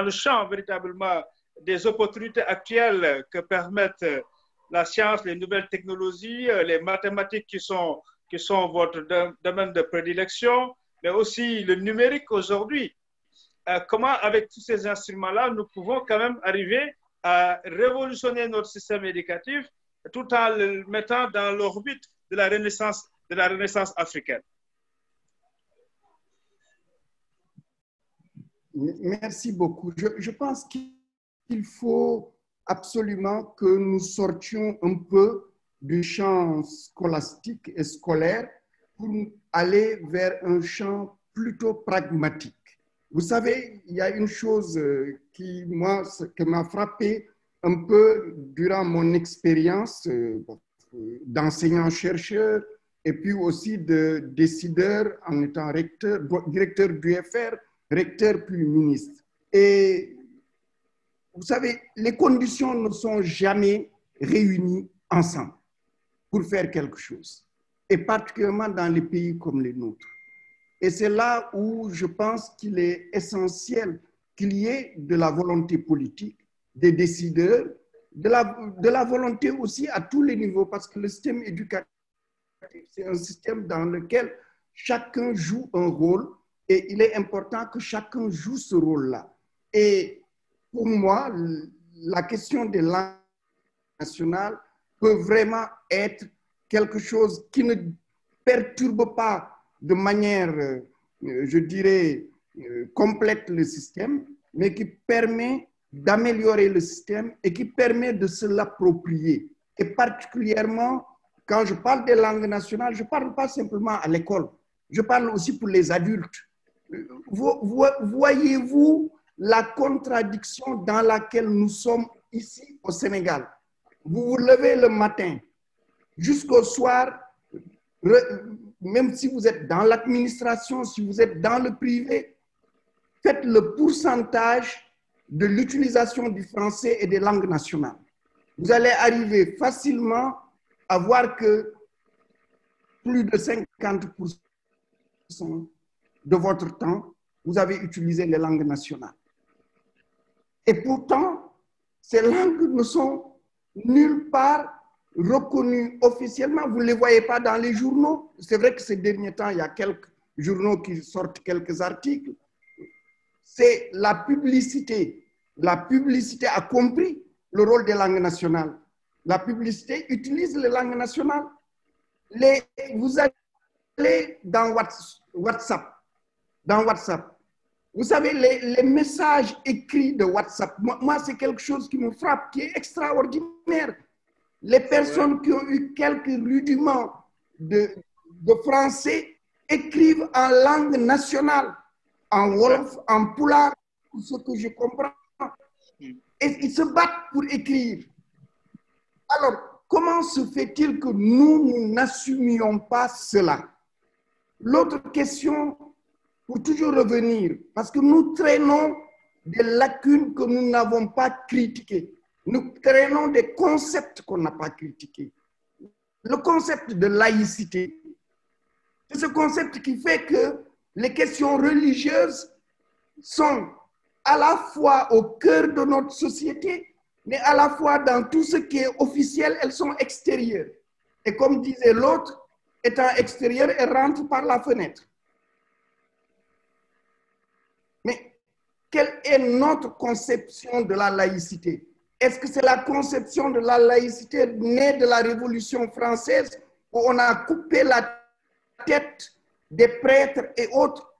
le champ véritablement des opportunités actuelles que permettent la science, les nouvelles technologies, les mathématiques qui sont votre domaine de prédilection, mais aussi le numérique aujourd'hui. Comment, avec tous ces instruments-là, nous pouvons quand même arriver à révolutionner notre système éducatif tout en le mettant dans l'orbite de la Renaissance africaine. Merci beaucoup. Je pense qu'il faut absolument que nous sortions un peu du champ scolastique et scolaire pour aller vers un champ plutôt pragmatique. Vous savez, il y a une chose qui m'a frappé un peu durant mon expérience d'enseignant-chercheur et puis aussi de décideur en étant recteur, directeur du FR, recteur puis ministre. Et vous savez, les conditions ne sont jamais réunies ensemble pour faire quelque chose, et particulièrement dans les pays comme les nôtres. Et c'est là où je pense qu'il est essentiel qu'il y ait de la volonté politique, des décideurs, de la volonté aussi à tous les niveaux, parce que le système éducatif, c'est un système dans lequel chacun joue un rôle et il est important que chacun joue ce rôle-là. Et pour moi, la question des langues nationales peut vraiment être quelque chose qui ne perturbe pas de manière, je dirais, complète le système, mais qui permet d'améliorer le système et qui permet de se l'approprier. Et particulièrement, quand je parle des langues nationales, je ne parle pas simplement à l'école, je parle aussi pour les adultes. Voyez-vous la contradiction dans laquelle nous sommes ici au Sénégal? Vous vous levez le matin, jusqu'au soir, même si vous êtes dans l'administration, si vous êtes dans le privé, faites le pourcentage de l'utilisation du français et des langues nationales. Vous allez arriver facilement à voir que plus de 50% de votre temps, vous avez utilisé les langues nationales. Et pourtant, ces langues ne sont nulle part reconnus officiellement. Vous ne les voyez pas dans les journaux. C'est vrai que ces derniers temps, il y a quelques journaux qui sortent quelques articles. C'est la publicité. La publicité a compris le rôle des langues nationales. La publicité utilise les langues nationales. Vous allez dans WhatsApp. Dans WhatsApp. Vous savez, les messages écrits de WhatsApp, moi c'est quelque chose qui me frappe, qui est extraordinaire. Les personnes qui ont eu quelques rudiments de français écrivent en langue nationale, en Wolof, en Pulaar, tout ce que je comprends. Et ils se battent pour écrire. Alors, comment se fait-il que nous n'assumions pas cela? L'autre question, pour toujours revenir, parce que nous traînons des lacunes que nous n'avons pas critiquées. Nous traînons des concepts qu'on n'a pas critiqués. Le concept de laïcité, c'est ce concept qui fait que les questions religieuses sont à la fois au cœur de notre société, mais à la fois dans tout ce qui est officiel, elles sont extérieures. Et comme disait l'autre, étant extérieure, elles rentrent par la fenêtre. Mais quelle est notre conception de la laïcité? Est-ce que c'est la conception de la laïcité née de la Révolution française où on a coupé la tête des prêtres et autres?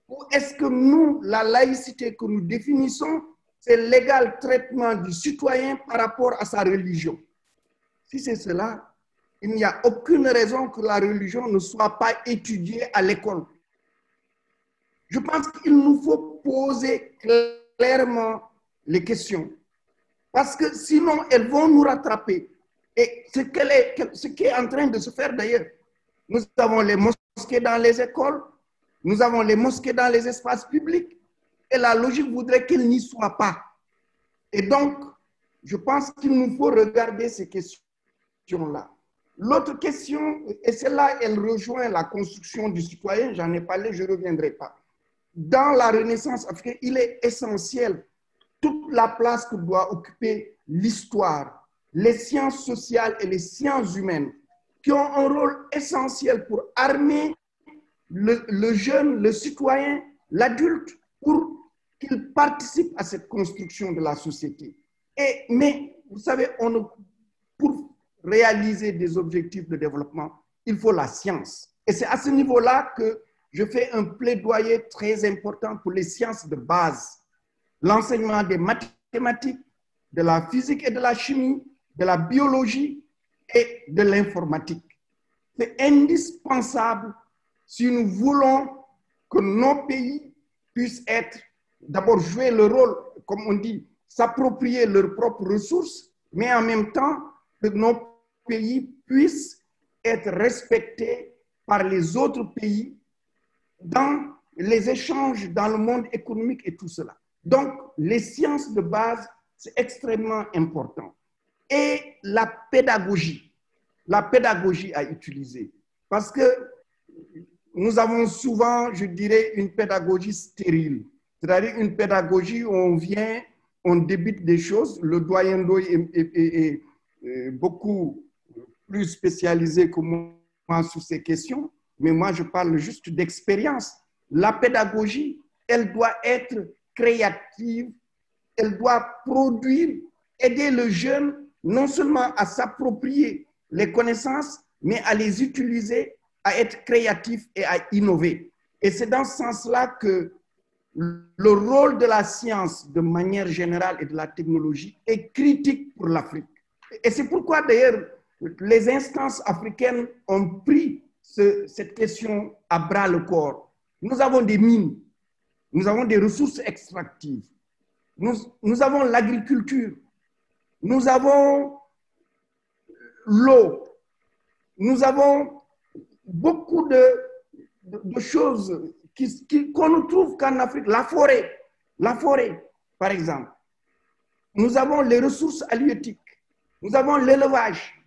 Ou est-ce que nous, la laïcité que nous définissons, c'est l'égal traitement du citoyen par rapport à sa religion? Si c'est cela, il n'y a aucune raison que la religion ne soit pas étudiée à l'école. Je pense qu'il nous faut poser clairement les questions. Parce que sinon, elles vont nous rattraper. Et ce qui est en train de se faire d'ailleurs. Nous avons les mosquées dans les écoles, nous avons les mosquées dans les espaces publics, et la logique voudrait qu'elles n'y soient pas. Et donc, je pense qu'il nous faut regarder ces questions-là. L'autre question, et celle-là, elle rejoint la construction du citoyen, j'en ai parlé, je ne reviendrai pas. Dans la Renaissance africaine, il est essentiel toute la place que doit occuper l'histoire, les sciences sociales et les sciences humaines, qui ont un rôle essentiel pour armer le jeune, le citoyen, l'adulte, pour qu'il participe à cette construction de la société. Mais, vous savez, pour réaliser des objectifs de développement, il faut la science. Et c'est à ce niveau-là que je fais un plaidoyer très important pour les sciences de base. L'enseignement des mathématiques, de la physique et de la chimie, de la biologie et de l'informatique. C'est indispensable si nous voulons que nos pays puissent être, d'abord jouer le rôle, comme on dit, s'approprier leurs propres ressources, mais en même temps que nos pays puissent être respectés par les autres pays dans les échanges dans le monde économique et tout cela. Donc, les sciences de base, c'est extrêmement important. Et la pédagogie à utiliser. Parce que nous avons souvent, je dirais, une pédagogie stérile. C'est-à-dire une pédagogie où on vient, on débite des choses. Le doyen Ndoye est beaucoup plus spécialisé que moi sur ces questions. Mais moi, je parle juste d'expérience. La pédagogie, elle doit être créative, elle doit produire, aider le jeune non seulement à s'approprier les connaissances, mais à les utiliser, à être créatif et à innover. Et c'est dans ce sens-là que le rôle de la science, de manière générale, et de la technologie est critique pour l'Afrique. Et c'est pourquoi, d'ailleurs, les instances africaines ont pris cette question à bras le corps. Nous avons des mines, nous avons des ressources extractives, nous avons l'agriculture, nous avons l'eau, nous avons beaucoup de choses qu'on ne trouve qu'en Afrique. La forêt, par exemple. Nous avons les ressources halieutiques, nous avons l'élevage.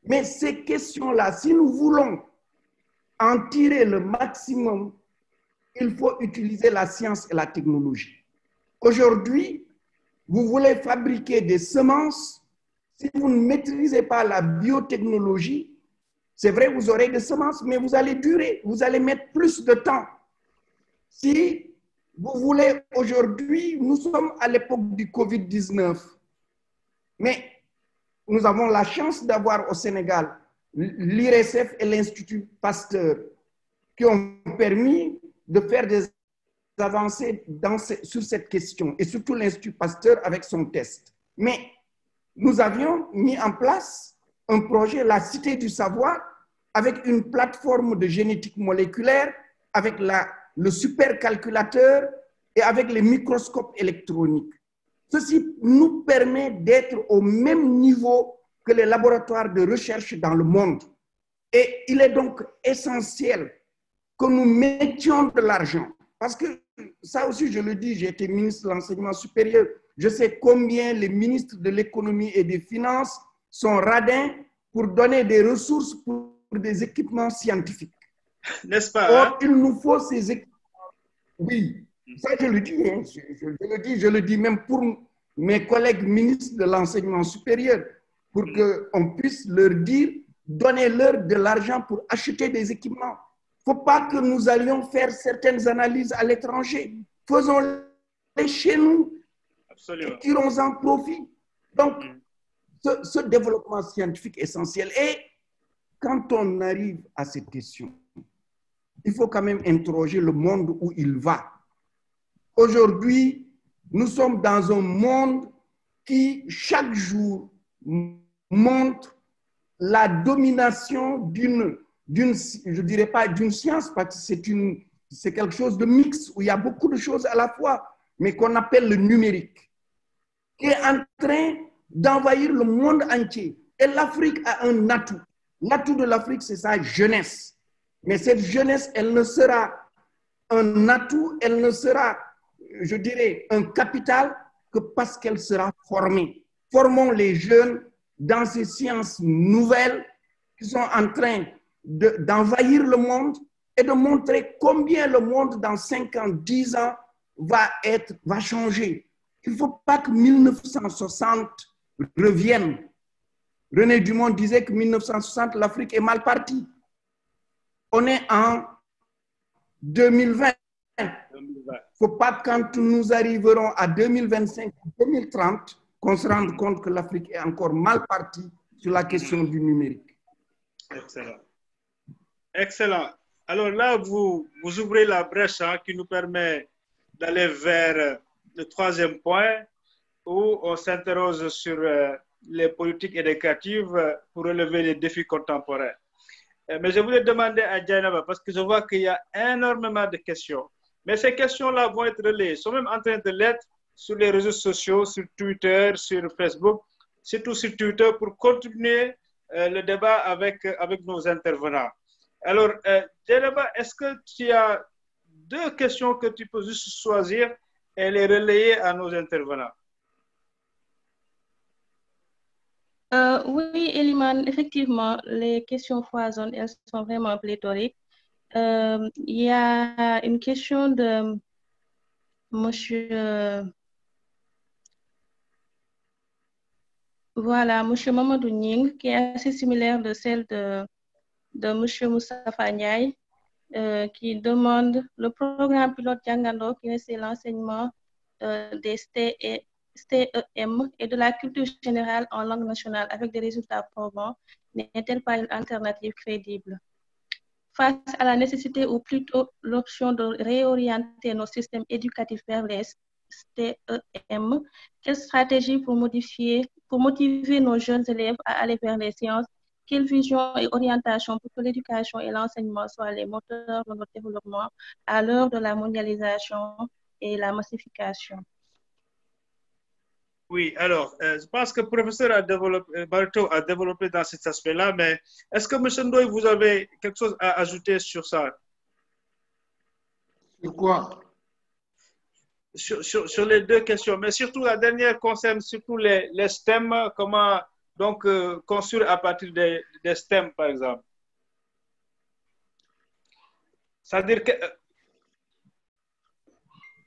Mais ces questions-là, si nous voulons en tirer le maximum, il faut utiliser la science et la technologie. Aujourd'hui, vous voulez fabriquer des semences, Si vous ne maîtrisez pas la biotechnologie, c'est vrai, vous aurez des semences, mais vous allez durer, vous allez mettre plus de temps. Si vous voulez, aujourd'hui, nous sommes à l'époque du Covid-19, mais nous avons la chance d'avoir au Sénégal l'IRSF et l'Institut Pasteur qui ont permis de faire des avancées sur cette question, et surtout l'Institut Pasteur avec son test. Mais nous avions mis en place un projet, la Cité du Savoir, avec une plateforme de génétique moléculaire, avec le supercalculateur et avec les microscopes électroniques. Ceci nous permet d'être au même niveau que les laboratoires de recherche dans le monde. Et il est donc essentiel que nous mettions de l'argent. Parce que ça aussi, je le dis, j'ai été ministre de l'Enseignement supérieur. Je sais combien les ministres de l'économie et des finances sont radins pour donner des ressources pour des équipements scientifiques. N'est-ce pas? Or, il nous faut ces équipements. Oui, ça je le dis, hein, je le dis même pour mes collègues ministres de l'enseignement supérieur, pour qu'on puisse leur dire, donnez-leur de l'argent pour acheter des équipements. Il ne faut pas que nous allions faire certaines analyses à l'étranger. Faisons-les chez nous. Absolument. Et tirons-en profit. Donc, ce développement scientifique est essentiel. Et quand on arrive à cette question, il faut quand même interroger le monde où il va. Aujourd'hui, nous sommes dans un monde qui, chaque jour, montre la domination d'une, je dirais pas d'une science, parce que c'est quelque chose de mixte, où il y a beaucoup de choses à la fois, mais qu'on appelle le numérique, qui est en train d'envahir le monde entier. Et l'Afrique a un atout. L'atout de l'Afrique, c'est sa jeunesse. Mais cette jeunesse, elle ne sera un atout, elle ne sera, je dirais, un capital que parce qu'elle sera formée. Formons les jeunes dans ces sciences nouvelles qui sont en train d'envahir le monde et de montrer combien le monde dans 5 ans, 10 ans va changer. Il ne faut pas que 1960 revienne. René Dumont disait que 1960, l'Afrique est mal partie. On est en 2020. Il ne faut pas que quand nous arriverons à 2025, 2030, qu'on se rende compte que l'Afrique est encore mal partie sur la question du numérique. Excellent. Excellent. Alors là, vous ouvrez la brèche qui nous permet d'aller vers le troisième point où on s'interroge sur les politiques éducatives pour relever les défis contemporains. Mais je voulais demander à Dieynaba, parce que je vois qu'il y a énormément de questions. Mais ces questions-là vont être relayées, sont même en train de l'être sur les réseaux sociaux, sur Twitter, sur Facebook, surtout sur Twitter, pour continuer le débat avec nos intervenants. Alors, Dieynaba, est-ce que tu as 2 questions que tu peux juste choisir et les relayer à nos intervenants? Oui, Eliman, effectivement, les questions foisonnent, elles sont vraiment pléthoriques. Il y a une question de monsieur, monsieur Mamadou Ning, qui est assez similaire de celle de monsieur Moustapha Ndiaye, qui demande le programme pilote Djangando, qui est l'enseignement des STEM et de la culture générale en langue nationale avec des résultats probants, n'est-elle pas une alternative crédible? Face à la nécessité ou plutôt l'option de réorienter nos systèmes éducatifs vers les STEM, quelle stratégie pour motiver nos jeunes élèves à aller vers les sciences? Quelle vision et orientation pour que l'éducation et l'enseignement soient les moteurs de notre développement à l'heure de la mondialisation et la massification? Oui, alors, je pense que le professeur Barreto a développé dans cet aspect-là, mais est-ce que, M. Ndoye, vous avez quelque chose à ajouter sur ça? Sur quoi? Sur les 2 questions, mais surtout la dernière concerne surtout les STEM, comment donc construire à partir des STEM, par exemple. C'est-à-dire que...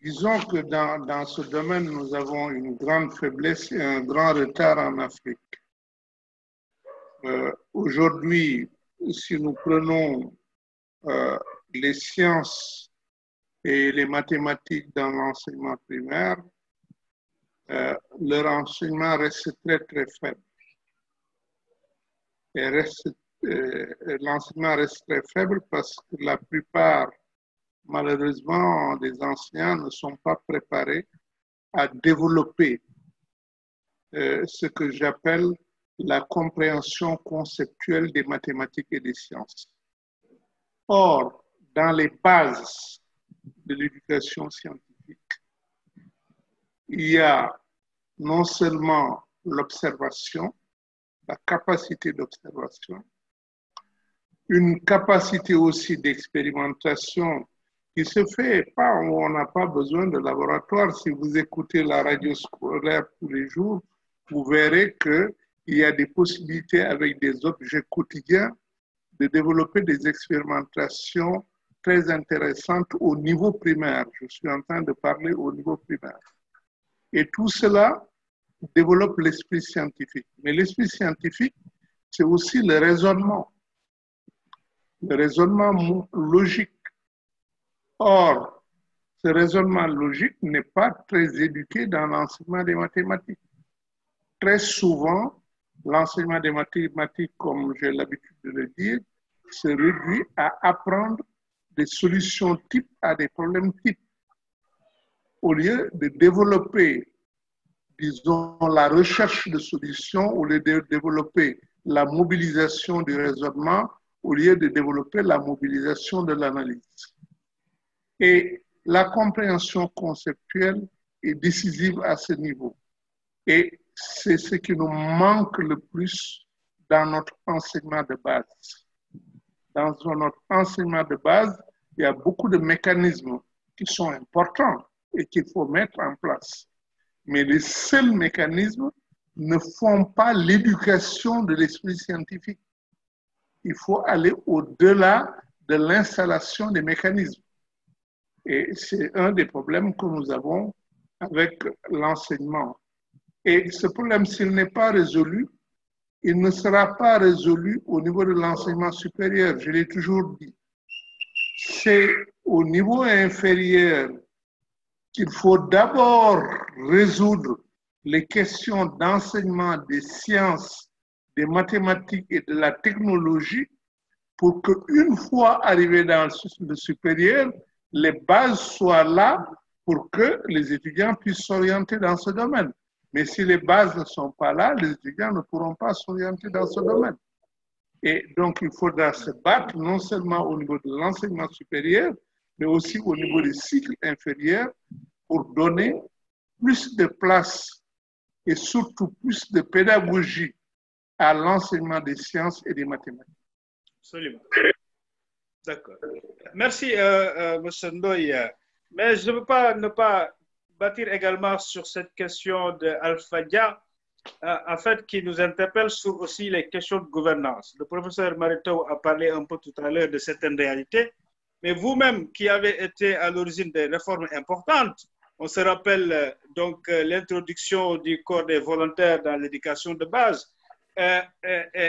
Disons que dans ce domaine, nous avons une grande faiblesse et un grand retard en Afrique. Aujourd'hui, si nous prenons les sciences et les mathématiques dans l'enseignement primaire, leur enseignement reste très, très faible. Et l'enseignement reste très faible parce que la plupart, malheureusement, des enseignants ne sont pas préparés à développer ce que j'appelle la compréhension conceptuelle des mathématiques et des sciences. Or, dans les bases de l'éducation scientifique, il y a non seulement l'observation, la capacité d'observation, une capacité aussi d'expérimentation qui se fait pas, on n'a pas besoin de laboratoire. Si vous écoutez la radio scolaire tous les jours, vous verrez qu'il y a des possibilités avec des objets quotidiens de développer des expérimentations très intéressantes au niveau primaire. Je suis en train de parler au niveau primaire. Et tout cela développe l'esprit scientifique. Mais l'esprit scientifique, c'est aussi le raisonnement logique. Or, ce raisonnement logique n'est pas très éduqué dans l'enseignement des mathématiques. Très souvent, l'enseignement des mathématiques, comme j'ai l'habitude de le dire, se réduit à apprendre des solutions types à des problèmes types, au lieu de développer, disons, la recherche de solutions, au lieu de développer la mobilisation du raisonnement, au lieu de développer la mobilisation de l'analyse. Et la compréhension conceptuelle est décisive à ce niveau. Et c'est ce qui nous manque le plus dans notre enseignement de base. Dans notre enseignement de base, il y a beaucoup de mécanismes qui sont importants et qu'il faut mettre en place. Mais les seuls mécanismes ne font pas l'éducation de l'esprit scientifique. Il faut aller au-delà de l'installation des mécanismes. Et c'est un des problèmes que nous avons avec l'enseignement. Et ce problème, s'il n'est pas résolu, il ne sera pas résolu au niveau de l'enseignement supérieur. Je l'ai toujours dit. C'est au niveau inférieur qu'il faut d'abord résoudre les questions d'enseignement des sciences, des mathématiques et de la technologie pour qu'une fois arrivé dans le supérieur, les bases soient là pour que les étudiants puissent s'orienter dans ce domaine. Mais si les bases ne sont pas là, les étudiants ne pourront pas s'orienter dans ce domaine. Et donc, il faudra se battre non seulement au niveau de l'enseignement supérieur, mais aussi au niveau des cycles inférieurs pour donner plus de place et surtout plus de pédagogie à l'enseignement des sciences et des mathématiques. Absolument. D'accord. Merci, M. Ndoye. Mais je ne veux pas ne pas bâtir également sur cette question d'Alpha Dia, en fait, qui nous interpelle sur aussi les questions de gouvernance. Le professeur Marito a parlé un peu tout à l'heure de certaines réalités, mais vous-même qui avez été à l'origine des réformes importantes, on se rappelle donc l'introduction du corps des volontaires dans l'éducation de base.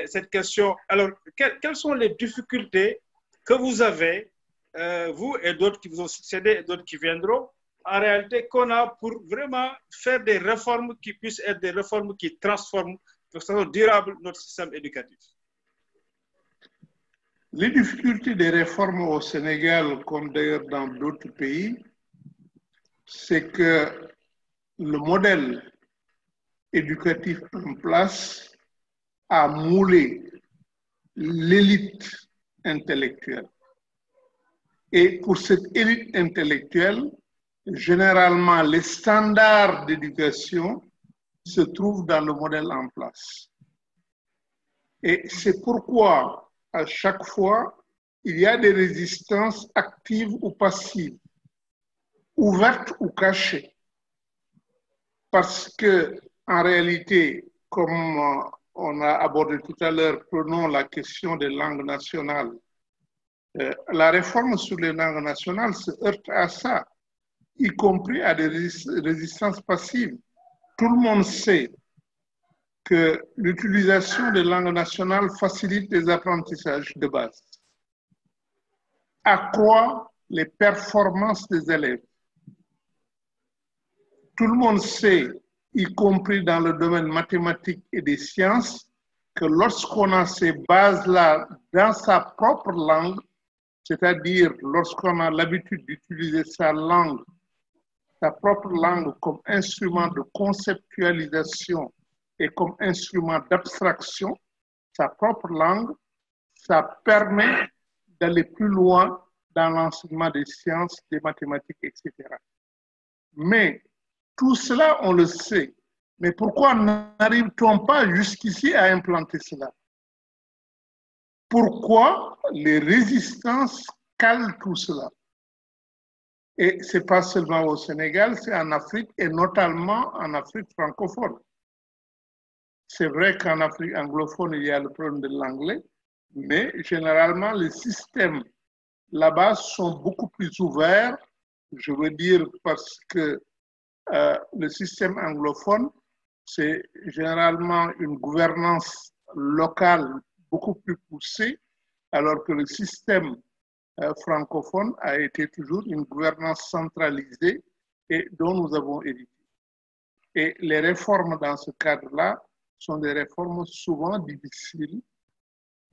Cette question, alors, quelles sont les difficultés que vous avez, vous et d'autres qui vous ont succédé et d'autres qui viendront, en réalité, qu'on a pour vraiment faire des réformes qui puissent être des réformes qui transforment de façon durable notre système éducatif? Les difficultés des réformes au Sénégal, comme d'ailleurs dans d'autres pays, c'est que le modèle éducatif en place a moulé l'élite intellectuelle. Et pour cette élite intellectuelle, généralement, les standards d'éducation se trouvent dans le modèle en place. Et c'est pourquoi, à chaque fois, il y a des résistances actives ou passives, ouvertes ou cachées. Parce que, en réalité, comme on a abordé tout à l'heure, prenons la question des langues nationales. La réforme sur les langues nationales se heurte à ça, y compris à des résistances passives. Tout le monde sait que l'utilisation des langues nationales facilite les apprentissages de base, accroît les performances des élèves. Tout le monde sait, y compris dans le domaine mathématique et des sciences, que lorsqu'on a ces bases-là dans sa propre langue, c'est-à-dire lorsqu'on a l'habitude d'utiliser sa propre langue comme instrument de conceptualisation et comme instrument d'abstraction, sa propre langue, ça permet d'aller plus loin dans l'enseignement des sciences, des mathématiques, etc. Mais tout cela, on le sait. Mais pourquoi n'arrive-t-on pas jusqu'ici à implanter cela? Pourquoi les résistances calent tout cela? Et ce n'est pas seulement au Sénégal, c'est en Afrique et notamment en Afrique francophone. C'est vrai qu'en Afrique anglophone, il y a le problème de l'anglais, mais généralement, les systèmes là-bas sont beaucoup plus ouverts. Je veux dire parce que le système anglophone, c'est généralement une gouvernance locale beaucoup plus poussée, alors que le système francophone a été toujours une gouvernance centralisée et dont nous avons hérité. Et les réformes dans ce cadre-là sont des réformes souvent difficiles.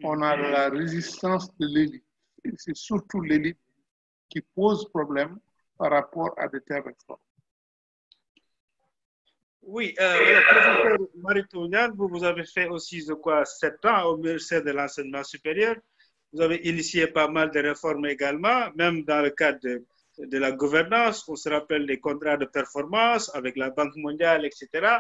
On a la résistance de l'élite. Et c'est surtout l'élite qui pose problème par rapport à de telles réformes. Oui, professeur Mary-Teuw Niane, vous avez fait aussi, je crois, 7 ans au ministère de l'Enseignement supérieur. Vous avez initié pas mal de réformes également, même dans le cadre de la gouvernance. On se rappelle les contrats de performance avec la Banque mondiale, etc.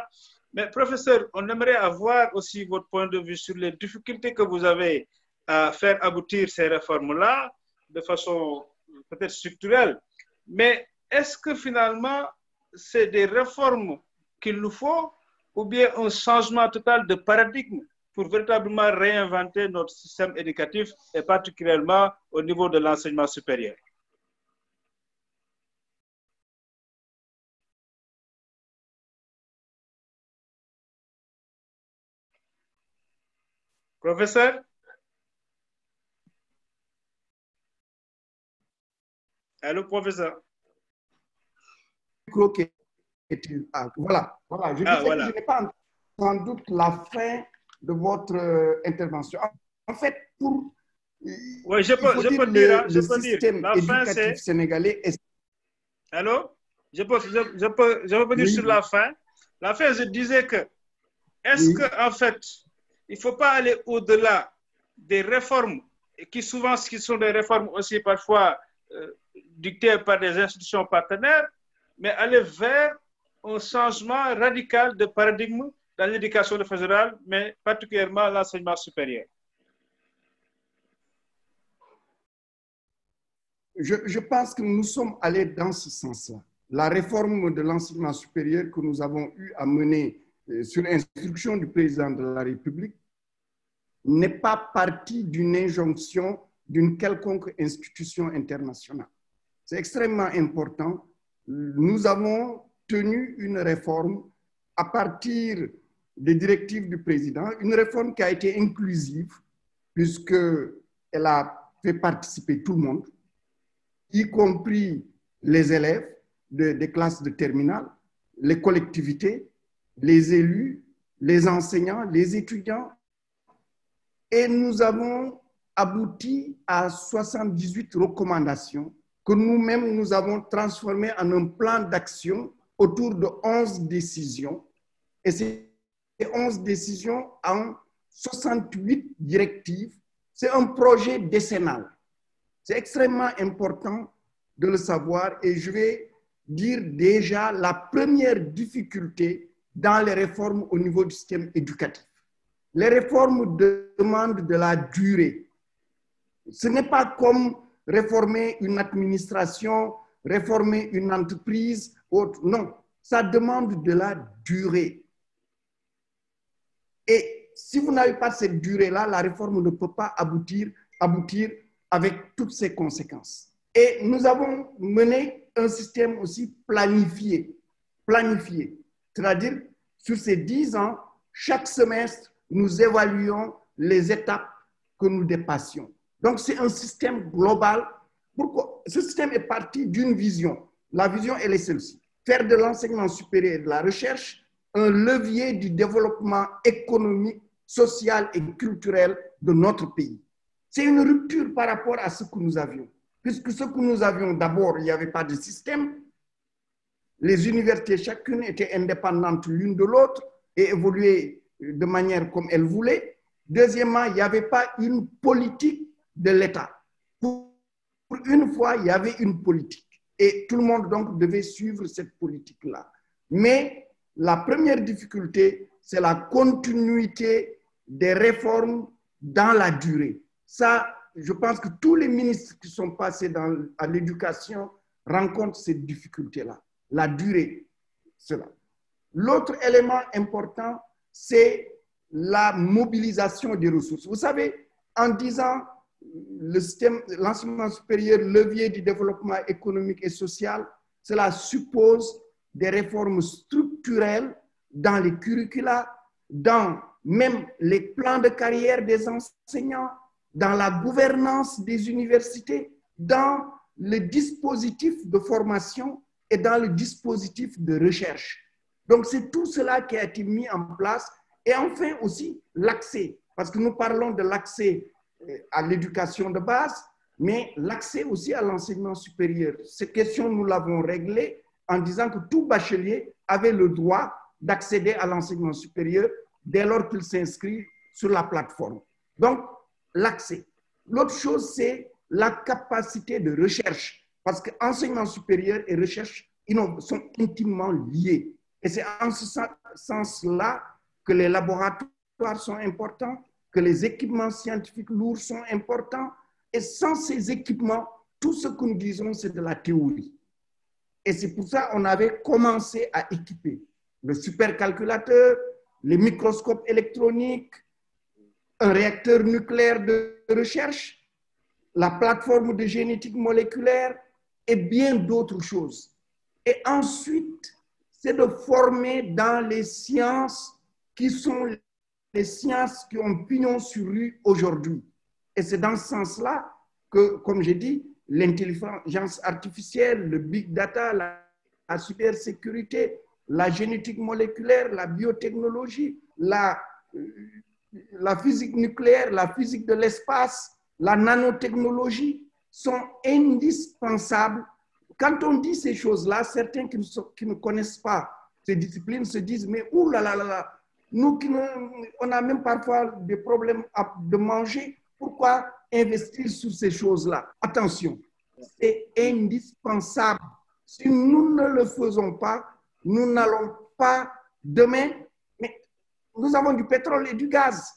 Mais professeur, on aimerait avoir aussi votre point de vue sur les difficultés que vous avez à faire aboutir ces réformes-là de façon peut-être structurelle. Mais est-ce que finalement, c'est des réformes qu'il nous faut ou bien un changement total de paradigme pour véritablement réinventer notre système éducatif et particulièrement au niveau de l'enseignement supérieur? Professeur? Allô, professeur? Voilà. Je disais que je n'ai pas sans doute la fin de votre intervention. En fait, pour oui, je peux dire, le système éducatif sénégalais est... Allô? Je peux venir sur la fin. La fin, je disais que, est-ce qu'en fait, il ne faut pas aller au-delà des réformes, qui souvent sont des réformes aussi parfois dictées par des institutions partenaires, mais aller vers un changement radical de paradigme dans l'éducation fédérale, mais particulièrement l'enseignement supérieur? Je pense que nous sommes allés dans ce sens-là. La réforme de l'enseignement supérieur que nous avons eu à mener sur instruction du président de la République n'est pas partie d'une injonction d'une quelconque institution internationale. C'est extrêmement important. Nous avons tenu une réforme à partir des directives du président, une réforme qui a été inclusive puisqu'elle a fait participer tout le monde, y compris les élèves des classes de terminale, les collectivités, les élus, les enseignants, les étudiants. Et nous avons abouti à 78 recommandations que nous-mêmes nous avons transformées en un plan d'action autour de 11 décisions. Et ces 11 décisions en 68 directives. C'est un projet décennal. C'est extrêmement important de le savoir et je vais dire déjà la première difficulté dans les réformes au niveau du système éducatif. Les réformes demandent de la durée. Ce n'est pas comme réformer une administration, réformer une entreprise, autre. Non, ça demande de la durée. Et si vous n'avez pas cette durée-là, la réforme ne peut pas aboutir avec toutes ses conséquences. Et nous avons mené un système aussi planifié. C'est-à-dire, sur ces 10 ans, chaque semestre, nous évaluons les étapes que nous dépassions. Donc, c'est un système global. Pourquoi? Ce système est parti d'une vision. La vision, elle est celle-ci. Faire de l'enseignement supérieur et de la recherche un levier du développement économique, social et culturel de notre pays. C'est une rupture par rapport à ce que nous avions. Puisque ce que nous avions, d'abord, il n'y avait pas de système. Les universités, chacune était indépendante l'une de l'autre et évoluait de manière comme elles voulaient. Deuxièmement, il n'y avait pas une politique de l'État. Pour une fois, il y avait une politique. Et tout le monde, donc, devait suivre cette politique-là. Mais la première difficulté, c'est la continuité des réformes dans la durée. Ça, je pense que tous les ministres qui sont passés à l'éducation rencontrent cette difficulté-là. La durée, cela. L'autre élément important, c'est la mobilisation des ressources. Vous savez, en disant l'enseignement supérieur, levier du développement économique et social, cela suppose des réformes structurelles dans les curricula, dans même les plans de carrière des enseignants, dans la gouvernance des universités, dans le dispositif de formation et dans le dispositif de recherche. Donc, c'est tout cela qui a été mis en place. Et enfin aussi, l'accès, parce que nous parlons de l'accès à l'éducation de base, mais l'accès aussi à l'enseignement supérieur. Cette question, nous l'avons réglée en disant que tout bachelier avait le droit d'accéder à l'enseignement supérieur dès lors qu'il s'inscrit sur la plateforme. Donc, l'accès. L'autre chose, c'est la capacité de recherche, parce que enseignement supérieur et recherche sont intimement liés. Et c'est en ce sens-là que les laboratoires sont importants, que les équipements scientifiques lourds sont importants. Et sans ces équipements, tout ce que nous disons, c'est de la théorie. Et c'est pour ça qu'on avait commencé à équiper le supercalculateur, les microscopes électroniques, un réacteur nucléaire de recherche, la plateforme de génétique moléculaire et bien d'autres choses. Et ensuite, c'est de former dans les sciences qui sont les sciences qui ont pignon sur rue aujourd'hui. Et c'est dans ce sens-là que, comme j'ai dit, l'intelligence artificielle, le big data, la cybersécurité, la génétique moléculaire, la biotechnologie, la physique nucléaire, la physique de l'espace, la nanotechnologie sont indispensables. Quand on dit ces choses-là, certains qui ne connaissent pas ces disciplines se disent, mais oulala, nous on a même parfois des problèmes de manger, pourquoi investir sur ces choses-là? Attention, c'est indispensable. Si nous ne le faisons pas, nous n'allons pas demain, mais nous avons du pétrole et du gaz,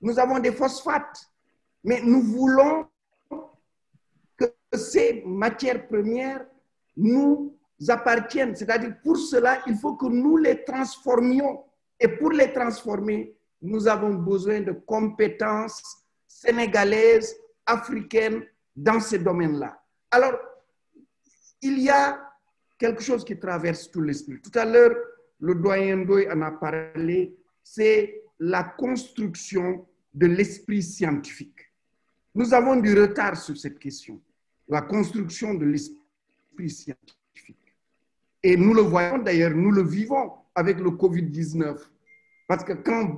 nous avons des phosphates, mais nous voulons que ces matières premières nous appartiennent. C'est-à-dire, pour cela, il faut que nous les transformions. Et pour les transformer, nous avons besoin de compétences sénégalaises, africaines, dans ces domaines-là. Alors, il y a quelque chose qui traverse tout l'esprit. Tout à l'heure, le doyen Ndoye en a parlé, c'est la construction de l'esprit scientifique. Nous avons du retard sur cette question, la construction de l'esprit scientifique. Et nous le voyons d'ailleurs, nous le vivons avec le Covid-19. Parce que quand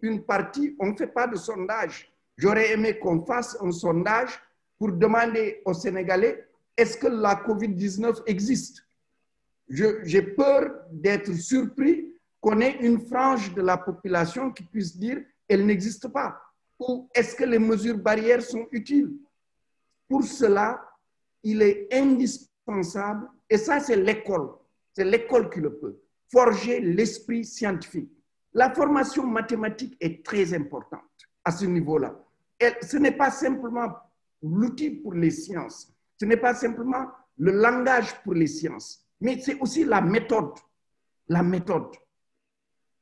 une partie, on ne fait pas de sondage. J'aurais aimé qu'on fasse un sondage pour demander aux Sénégalais, est-ce que la Covid-19 existe? J'ai peur d'être surpris qu'on ait une frange de la population qui puisse dire, elle n'existe pas. Ou est-ce que les mesures barrières sont utiles? Pour cela, il est indispensable, et ça c'est l'école qui le peut, forger l'esprit scientifique. La formation mathématique est très importante à ce niveau-là. Ce n'est pas simplement l'outil pour les sciences, ce n'est pas simplement le langage pour les sciences, mais c'est aussi la méthode. La méthode.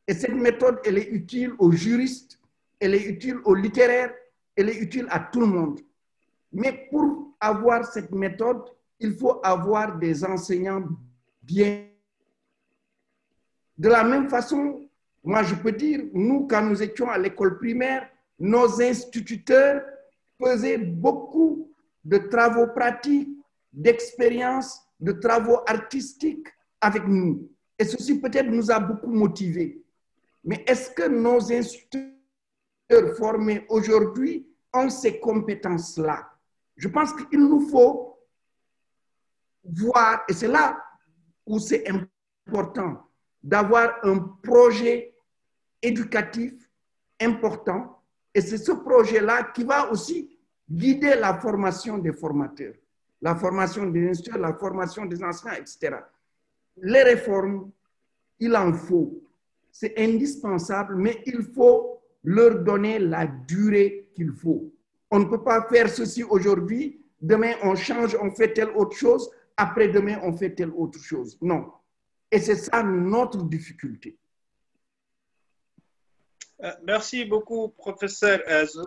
Et cette méthode, elle est utile aux juristes, elle est utile aux littéraires, elle est utile à tout le monde. Mais pour avoir cette méthode, il faut avoir des enseignants bien. De la même façon Moi, je peux dire, nous, quand nous étions à l'école primaire, nos instituteurs faisaient beaucoup de travaux pratiques, d'expériences, de travaux artistiques avec nous. Et ceci peut-être nous a beaucoup motivés. Mais est-ce que nos instituteurs formés aujourd'hui ont ces compétences-là? Je pense qu'il nous faut voir, et c'est là où c'est important, d'avoir un projet éducatif important. Et c'est ce projet-là qui va aussi guider la formation des formateurs, la formation des instituteurs, la formation des enseignants, etc. Les réformes, il en faut. C'est indispensable, mais il faut leur donner la durée qu'il faut. On ne peut pas faire ceci aujourd'hui, demain on change, on fait telle autre chose, après-demain on fait telle autre chose. Non. Et c'est ça notre difficulté. Merci beaucoup, professeur.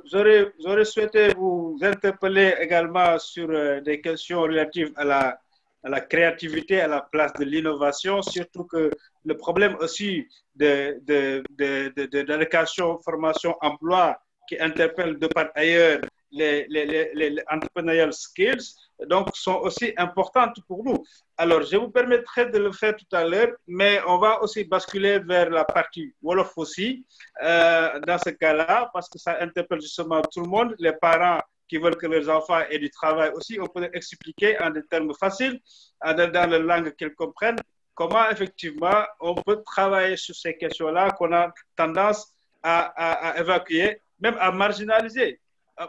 J'aurais souhaité vous interpeller également sur des questions relatives à la créativité, à la place de l'innovation, surtout que le problème aussi de l'éducation, formation, emploi qui interpelle de part ailleurs les entrepreneurial skills, donc sont aussi importantes pour nous. Alors, je vous permettrai de le faire tout à l'heure, mais on va aussi basculer vers la partie Wolof aussi, dans ce cas-là, parce que ça interpelle justement tout le monde, les parents qui veulent que leurs enfants aient du travail aussi, on peut expliquer en des termes faciles, dans la langue qu'ils comprennent, comment effectivement on peut travailler sur ces questions-là qu'on a tendance à évacuer, même à marginaliser.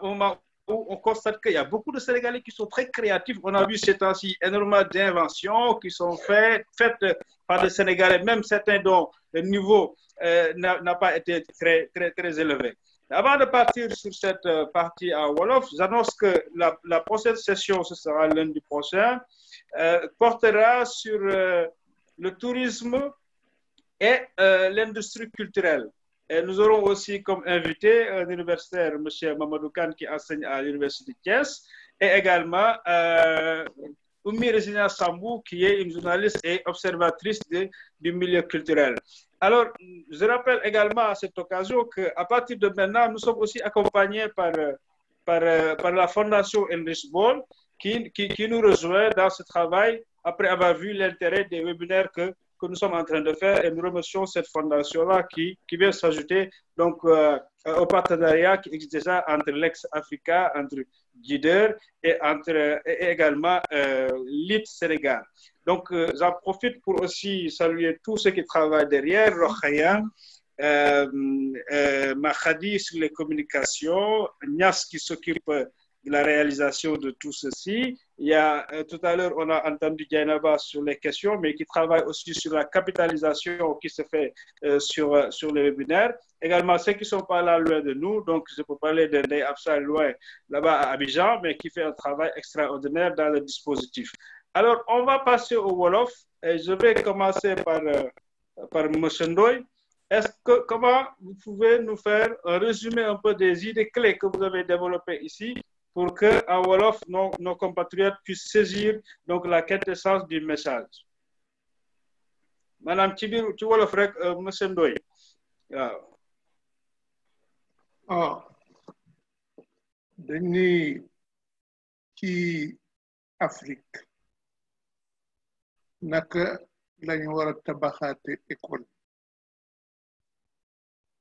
Au moment où on constate qu'il y a beaucoup de Sénégalais qui sont très créatifs. On a vu ces temps-ci énormément d'inventions qui sont faites par des Sénégalais, même certains dont le niveau n'a pas été très élevé. Avant de partir sur cette partie à Wolof, j'annonce que la prochaine session, ce sera lundi prochain, portera sur le tourisme et l'industrie culturelle. Et nous aurons aussi comme invité un universitaire, M. Mamadou Kane, qui enseigne à l'Université de Thiès, et également Oumi Regina Sambou, qui est une journaliste et observatrice du milieu culturel. Alors, je rappelle également à cette occasion qu'à partir de maintenant, nous sommes aussi accompagnés par la Fondation Enrich Ball, qui nous rejoint dans ce travail après avoir vu l'intérêt des webinaires que nous sommes en train de faire, et nous remercions cette fondation-là qui vient s'ajouter donc au partenariat qui existe déjà entre l'ex-Africa, entre Guider et également l'IT Sénégal. Donc j'en profite pour aussi saluer tous ceux qui travaillent derrière, Rokhaya, Mahadi sur les communications, Nias qui s'occupe de la réalisation de tout ceci. Il y a, tout à l'heure, on a entendu Dianaba sur les questions, mais qui travaille aussi sur la capitalisation qui se fait sur les webinaires. Également, ceux qui ne sont pas là loin de nous, donc je peux parler de Ndeye Absa loin là-bas à Abidjan, mais qui fait un travail extraordinaire dans le dispositif. Alors, on va passer au Wolof, et je vais commencer par M. Ndoye. Comment vous pouvez nous faire un résumé un peu des idées clés que vous avez développées ici pour que en Wolof, nos compatriotes puissent saisir donc la quintessence du message. Madame Tibir, tu Wolof rek, M. Ndoye. Dañuy ci Afrique naka lañu war a tabaxaate école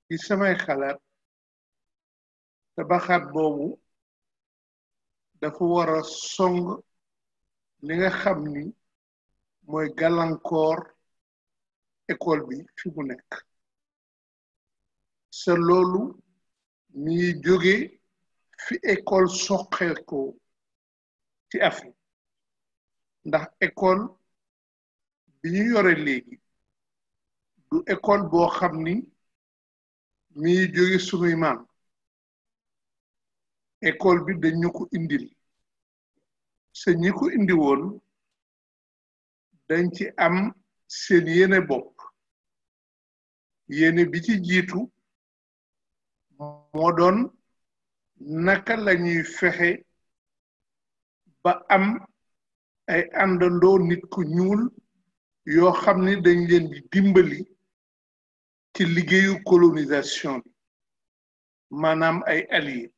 ci samay xalaat tabaxaat boobu dafa war a song li nga xam ni mooy gàllankoor école bi fi mu nekk sa loolu mi jóge fi école soqeekoo ci Afrique ndax école bi ñu yore léegi du école boo xam ni mi jóge sunuy maam école bi dañu ko indil sa ñi ko indi woon dañ ci am seen yéene bopp yéene bi ci jiitu moo doon naka lañuy fexe ba am ay àndandoo nit ku ñuul yoo xam ni dañ leen di dimbali ci liggéeyu colonisation bi maanaam ay alliés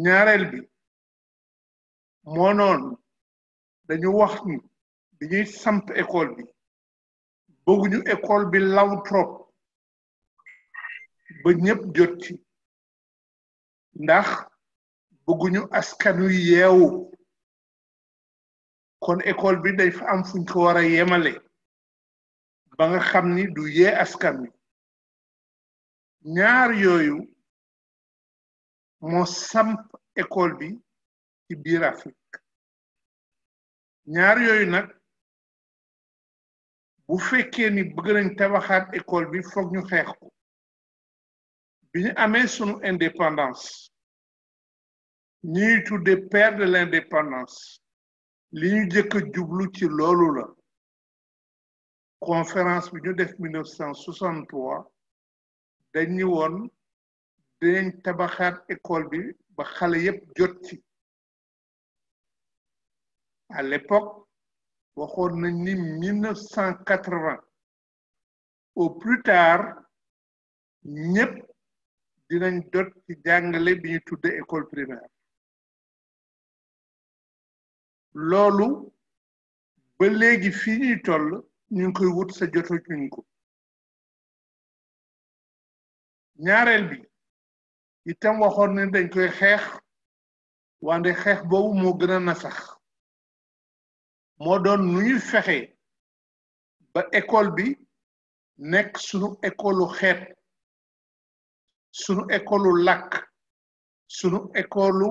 ñaareel bi moo noonu dañu wax ni bi ñuy samp école bi bëgguñu école bi law trop ba ñëpp jot ci ndax bëgguñu askan wi yeewu kon école bi day fa am fuñ ko war a yemale ba nga xam ni du yee askan wi ñaar yooyu moo samp école bi ci biir Afrique ñaar yooyu nag bu fekkee ni bëgg nañ tabaxaat école bi foog ñu xeex ko bi ñu amee sunu indépendance ñuy tudde père de l'indépendance li ñu jëkk a jublu ci loolu la conférence bi ñu def 1963 dañ ni woon dinañ tabaxaat école bi ba xale yépp jot ci à l'époque waxoon nañ ni 1980 au plus tard ñépp dinañ jot ci jàngale bi ñu tudde école primaire loolu ba léegi fii ñuy toll ñu ngi koy wut sa jotuñu ko ñaareel bi itam waxoon ne dañ koy xeex wante xeex boobu moo gën a nasax moo doon nu ñuy fexe ba école bi nekk sunu école xeet sunu école làkk sunu école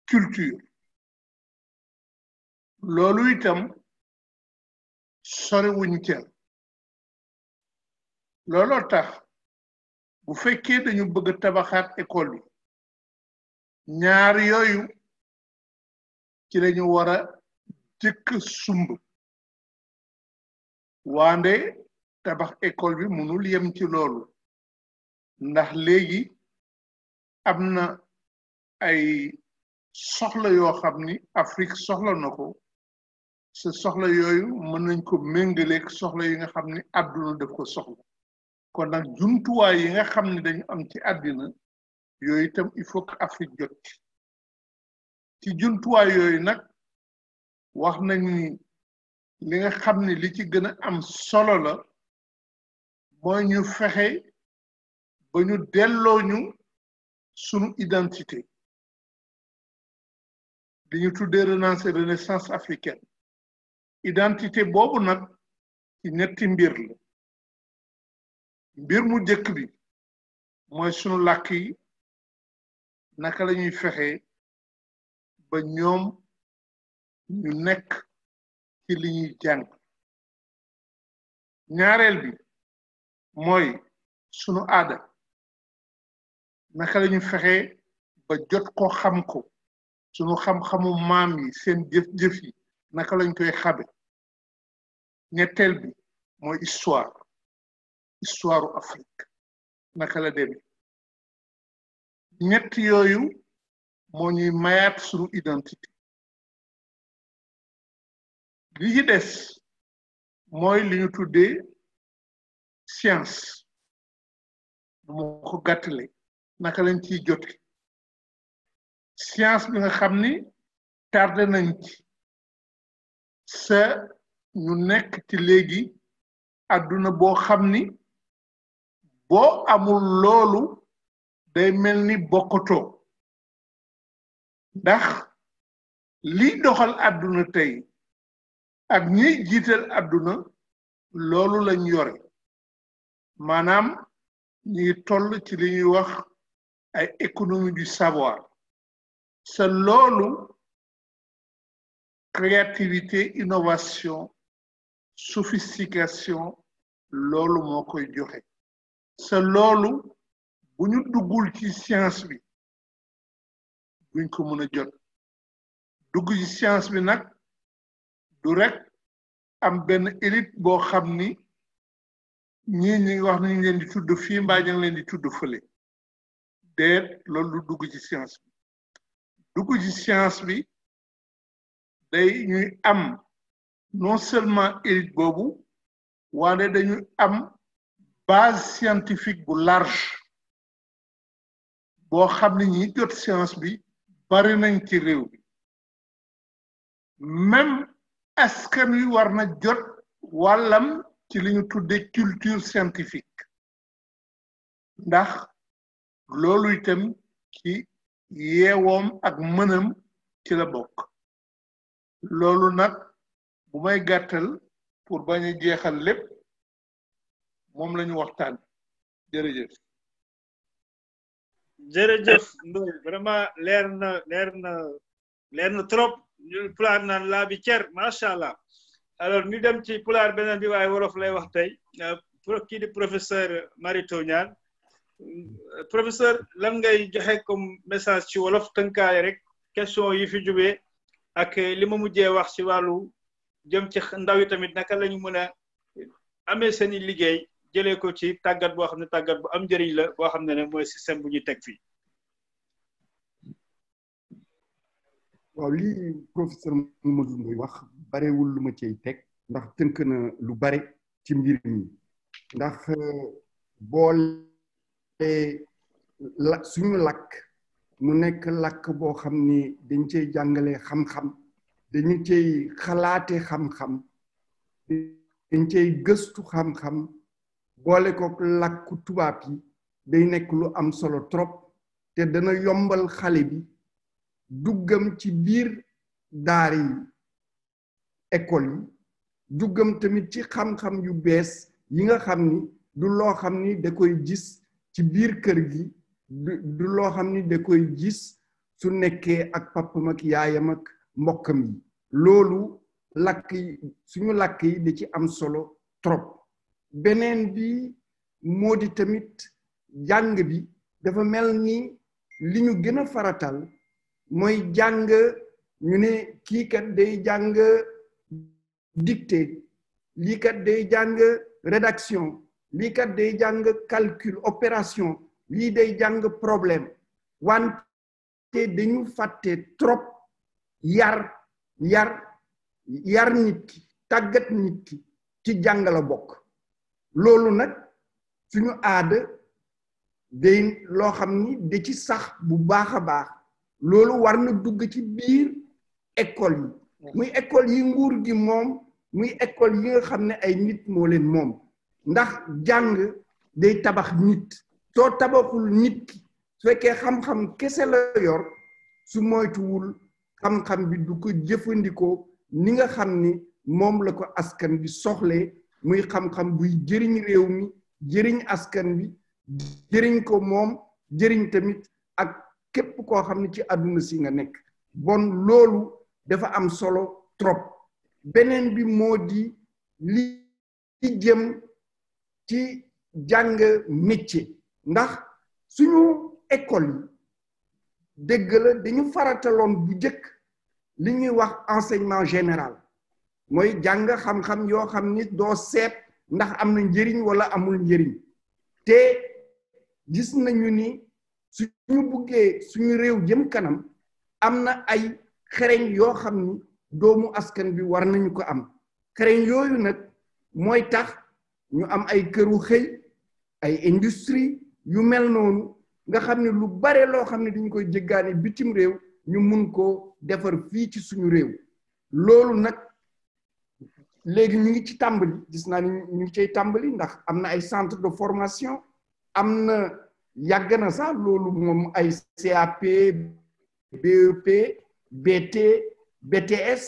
culture loolu itam sori wuñ ca looloo tax bu fekkee dañu bëgg a tabaxaat école bi ñaar yooyu ci lañu war a jëkk sumb waande tabax école bi mënul yem ci loolu ndax léegi am na ay soxla yoo xam ni Afrique soxla na ko sa soxla yooyu mën nañ ko méngaleeg soxla yi nga xam ni àdduna daf ko soxla kon nag jumtuwaay yi nga xam ne dañu am ci àddina yooyu itam il faut que Afrique jot ci jumtuwaay yooyu nag wax nañ ni li nga xam ne li ci gën a am solo la mooy ñu fexe ba ñu delloo ñu sunu identité li ñu tuddee renaissance africaine identité boobu nag ci ñetti mbir la mbir mu jëkk bi mooy sunu làkk yi naka la ñuy fexe ba ñoom ñu nekk ci li ñuy jàng ñaareel bi mooy sunu aada naka la ñuy fexe ba jot ko xam ko sunu xam-xamu maam yi seen jëf-jëf yi naka lañ koy xabe ñetteel bi mooy histoire Afrique naka la demee ñett yooyu moo ñuy mayaat sunu identité li ci des mooy li ñu tuddee science moo ko gàttale naka lañ ciy jote science bi nga xam ni tardé nañ ci sa ñu nekk ci léegi àdduna boo xam ni boo amul loolu day mel ni bokkatoo ndax li doxal àdduna tey ak ñiy jiital àdduna loolu lañ yore maanaam ñi ngi toll ci li ñuy wax ay économie du savoir sa loolu créativité innovation sophistication loolu moo koy joxe sa loolu bu ñu duggul ci science bi duñ ko mën a jot dugg ci science bi nag du rek am benn élite boo xam ni ñii ñi ngi wax nañu leen di tudd fii mbaa ñu ngi leen di tudd fële déet loolu du dugg ci science bi dugg ci science bi day ñuy am non seulement élite boobu waane dañu am base scientifique bu large boo xam ne ñi jot science bi bari nañ ci réew bi même askan wi war na jot wàllam ci li ñu tudde culture scientifique ndax loolu itam ci yeewoom ak mënam ci la bokk loolu nag bu may gàttal pour bañ a jeexal lépp moom la ñu waxtaan jërëjëf jërëjëf Ndoye vraiment leer na trop ñu pulaar naan laa bi cer macha allah alors ñu dem ci pulaar beneen bi waaye wolof lay wax tey kii di professeur Mary Teuw Niane professeur lan ngay joxe comme message ci wolof tënkaay rek question yi fi jógee ak li ma mujjee wax ci wàllu jëm ci ndaw yi tamit naka la ñu mën a amee seeni liggéey jëlee ko ci tàggat boo xam ne tàggat bu am njëriñ la boo xam ne mooy système bu ñuy teg fii. waaw lii professeur Mamadou Ndoye wax barewul lu ma ciy teg ndax tënk na lu bare ci mbir mi ndax boole suñu làkk mu nekk làkk boo xam ni dañ cey jàngale xam-xam dañu cey xalaate xam-xam dañ cey gëstu xam-xam boole ko làkku tubaab yi day nekk lu am solo trop te dana yombal xale bi duggam ci biir daara yi école yi duggam tamit ci xam-xam yu bees yi nga xam ni du loo xam ni da koy gis ci biir kër gi du loo xam ni da koy gis su nekkee ak papam ak yaayam ak mbokkam yi loolu làkk yi suñu làkk yi da ci am solo trop beneen bi moo di tamit jàng bi dafa mel ni li ñu gën a faratal mooy jàng ñu ne kii kat day jàng dictée lii kat day jàng rédaction lii kat day jàng calcul opération lii day jàng problème wante dañu fàtte trop yar nit ki tàggat nit ki ci jàng la bokk loolu nag suñu aada day loo xam ni da ci sax bu baax a baax loolu war na dugg ci biir école yi muy école yi nguur gi moom muy école yi nga xam ne ay nit moo leen moom ndax jàng day tabax nit soo tabaxul nit ki su fekkee xam-xam kese la yor su moytuwul xam-xam bi du ko jëfandikoo ni nga xam ni moom la ko askan bi soxlee muy xam-xam buy jëriñ réew mi jëriñ askan bi jëriñ ko moom jëriñ tamit ak képp koo xam ne ci àdduna si nga nekk bon loolu dafa am solo trop beneen bi moo di li jëm ci jàng métier ndax suñu école yi dëgg la dañu farataloon bu jëkk li ñuy wax enseignement général mooy jàng xam-xam yoo xam ni doo seet ndax am na njëriñ wala amul njëriñ te gis nañu ni suñu buggee suñu réew jëm kanam am na ay xereñ yoo xam ni doomu askan bi war nañu ko am xereñ yooyu nag mooy tax ñu am ay këru xëy ay industrie yu mel noonu nga xam ne lu bare loo xam ne dañu koy jéggaane bitim réew ñu mun ko defar fii ci suñu réew loolu nag léegi ñu ngi ci tàmbali gis naa ni ñu ngi cay tàmbali ndax am na ay centre de formation am na yàgg na sax loolu moom ay CAP BEP BT BTS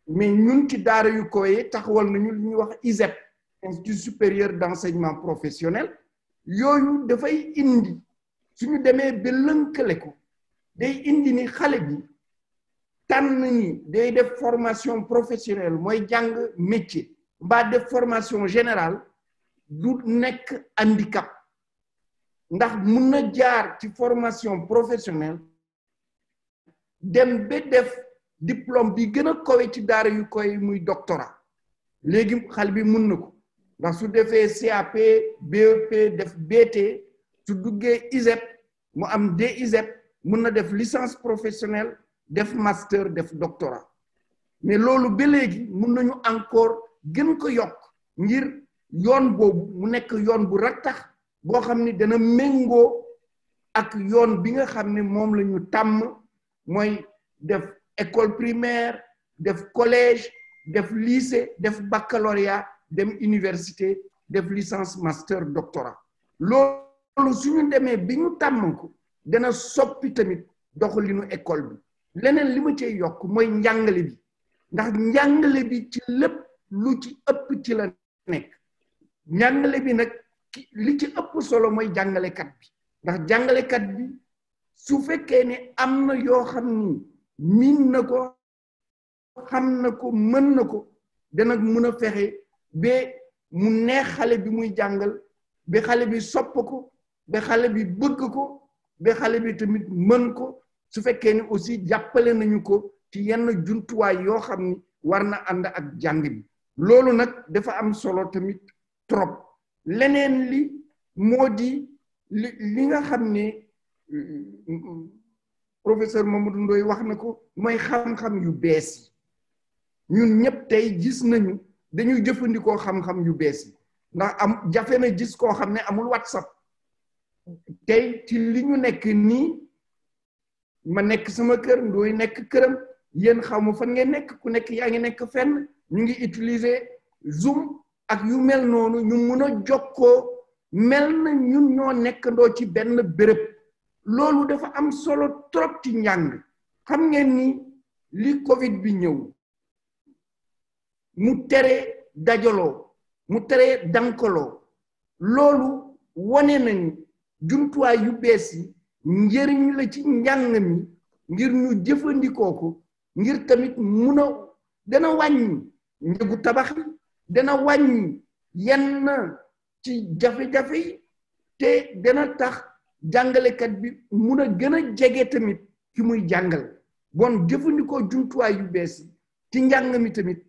mais ñun ci daara yu koy taxawal nañu li ñuy wax ISEP Institut supérieur d'enseignement professionnel yooyu dafay indi suñu demee ba lënkale ko day indi ni xale bi tànn ni day def formation professionnelle mooy jàng métier mbaa def formation générale du nekk handicap ndax mun na jaar ci formation professionnelle dem ba def diplôme bi gën a kawe ci daara yu koy muy doctorat léegi xale bi mun na ko ndax su defee CAP BEP def BT su duggee ISEP mu am DISEP mun na def licence professionnelle def master def doctorat mais loolu ba léegi mun nañu encore gën ko yokk ngir yoon boobu mu nekk yoon bu rattax boo xam ni dana méngoo ak yoon bi nga xam ne moom la ñu tàmm mooy def école primaire def collège def lycée def baccalauréat dem université def licence master doctorat loolu suñu demee bi ñu tàmm ko dana soppi tamit doxalinu école bi leneen li ma cay yokk mooy njàngale bi ndax njàngale bi ci lépp lu ci ëpp ci la nekk njàngale bi nag li ci ëpp solo mooy jàngalekat bi ndax jàngalekat bi su fekkee ne am na yoo xam ni miin na ko xam na ko mën na ko dana mën a fexe ba mu neex xale bi muy jàngal ba xale bi sopp ko ba xale bi bëgg ko ba xale bi tamit mën ko su fekkee ni aussi jàppale nañu ko ci yenn jumtuwaay yoo xam ni war na ànd ak jàng bi loolu nag dafa am solo tamit trop leneen li moo di li nga xam ne professeur Mamadou Ndoye wax na ko mooy xam-xam yu bees yi ñun ñëpp tey gis nañu dañuy jëfandikoo xam-xam yu bees yi ndax am jafe na gis koo xam ne amul WhatsApp tey ci li ñu nekk nii ma nekk sama kër Ndoye nekk këram yéen xamu fan ngeen nekk ku nekk yaa ngi nekk fenn ñu ngi utiliser Zoom ak yu mel noonu ñu mun a jokkoo mel na ñun ñoo nekkandoo ci benn béréb loolu dafa am solo trop ci njàng xam ngeen ni li Covid bi ñëw mu tere dajaloo mu tere dankaloo loolu wane nañu jumtuwaay yu bees yi njëriñ la ci njàng mi ngir ñu jëfandikoo ko ngir tamit mun a dana wàññi njëgu tabax yi dana wàññi yenn ci jafe-jafe yi te dana tax jàngalekat bi mun a gën a jege tamit ki muy jàngal bon jëfandikoo jumtuwaay yu bees yi ci njàng mi tamit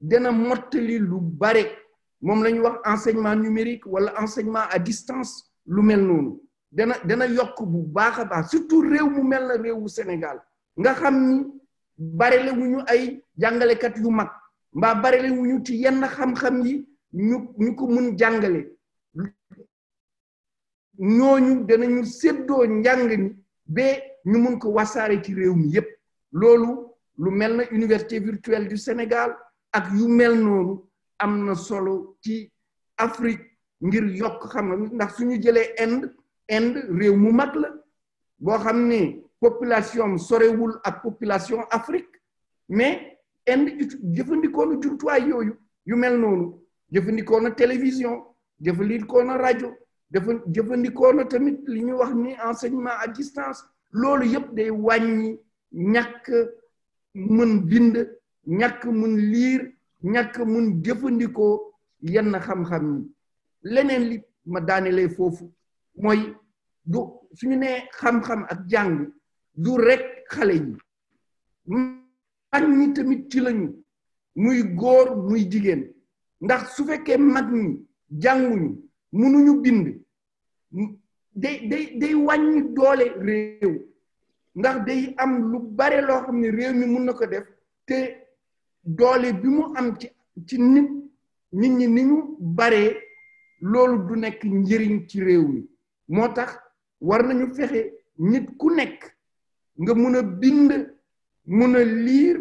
dana mottali lu bare moom la ñuy wax enseignement numérique wala enseignement à distance lu mel noonu dana yokk bu baax a baax surtout réew mu mel na réewu Sénégal nga xam ni bare la wu ñu ay jàngalekat yu mag mbaa bare la wu ñu ci yenn xam-xam yi ñu ko mun jàngale ñooñu danañu séddoo njàng mi ba ñu mun ko wasaare ci réew mi yépp loolu lu mel na université virtuelle du Sénégal ak yu mel noonu am na solo ci Afrique ngir yokk xam nga ndax suñu jëlee Inde réew mu mag la boo xam ne population sorewul ak population Afrique mais Inde jëfandikoo na jumtuwaay yooyu yu mel noonu jëfandikoo na télévision jëfandikoo na rajo jëfandikoo na tamit li ñuy wax ni enseignement à distance loolu yëpp day wàññi ñàkk mën bind ñàkk mën liir ñàkk mën jëfandikoo yenn xam-xam yi leneen li ma daanelee foofu mooy du suñu nee xam-xam ak jàng du rek xale yi mag ñi tamit ci lañu muy góor muy jigéen ndax su fekkee mag ñi jànguñu mënuñu bind day wàññi doole réew ndax day am lu bare loo xam ne réew mi mun na ko def te doole bi mu am ci nit ñi ni ñu baree loolu du nekk njëriñ ci réew mi moo tax war nañu fexe nit ku nekk nga mun a bind mun a liir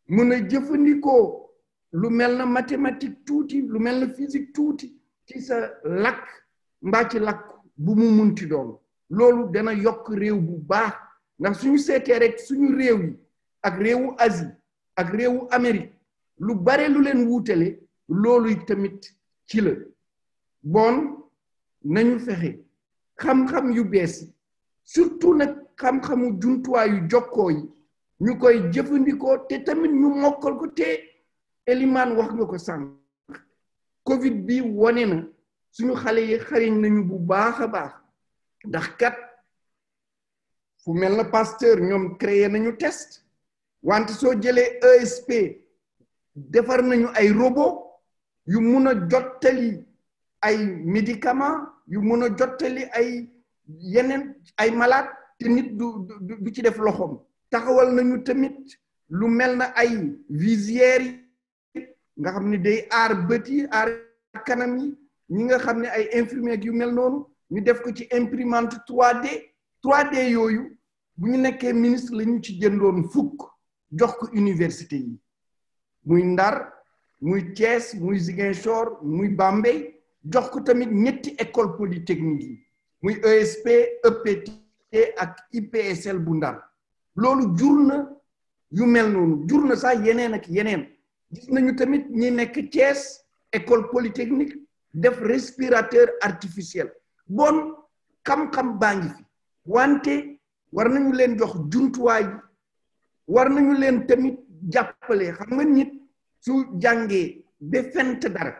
mun a jëfandikoo lu mel na mathématique tuuti lu mel na physique tuuti ci sa lakk mbaa ci lakk bu mu munti doon loolu dana yokk réew bu baax ndax suñu seetee rek suñu réew yi ak réewu Asie ak réewu Amérique lu bare lu leen wuutale loolu tamit ci la bon nañu fexe xam-xam yu bees yi surtout nag xam-xamu jumtuwaayu jokkoo yi ñu koy jëfandikoo te tamit ñu mokkal ko te Eliman wax nga ko sànq Covid bi wone na suñu xale yi xariñ nañu bu baax a baax ndax kat fu mel na Pasteur ñoom créé nañu test wante soo jëlee ESP defar nañu ay robot yu mun a jottali ay médicaments yu mun a jottali ay yeneen ay malade te nit du ci def loxoom taxawal nañu tamit lu mel na ay visières yi nga xam ne day aar bët yi aar kanam yi ñi nga xam ne ay infirmiers yu mel noonu ñu def ko ci imprimante 3D yooyu bu ñu nekkee ministre la ñu ci jëndoon fukk jox ko université yi muy Ndar muy Thiès muy Ziguinchor muy Bambey jox ko tamit ñetti école polytechnique yi muy ESP EPT ak IPSL bu Ndar loolu jur na yu mel noonu jur na sax yeneen ak yeneen gis nañu tamit ñi nekk Thiès école polytechnique def respirateur artificiel bon xam-xam baa ngi fi wante war nañu leen jox jumtuwaay war nañu leen tamit jàppale xam nga nit su jàngee ba fent dara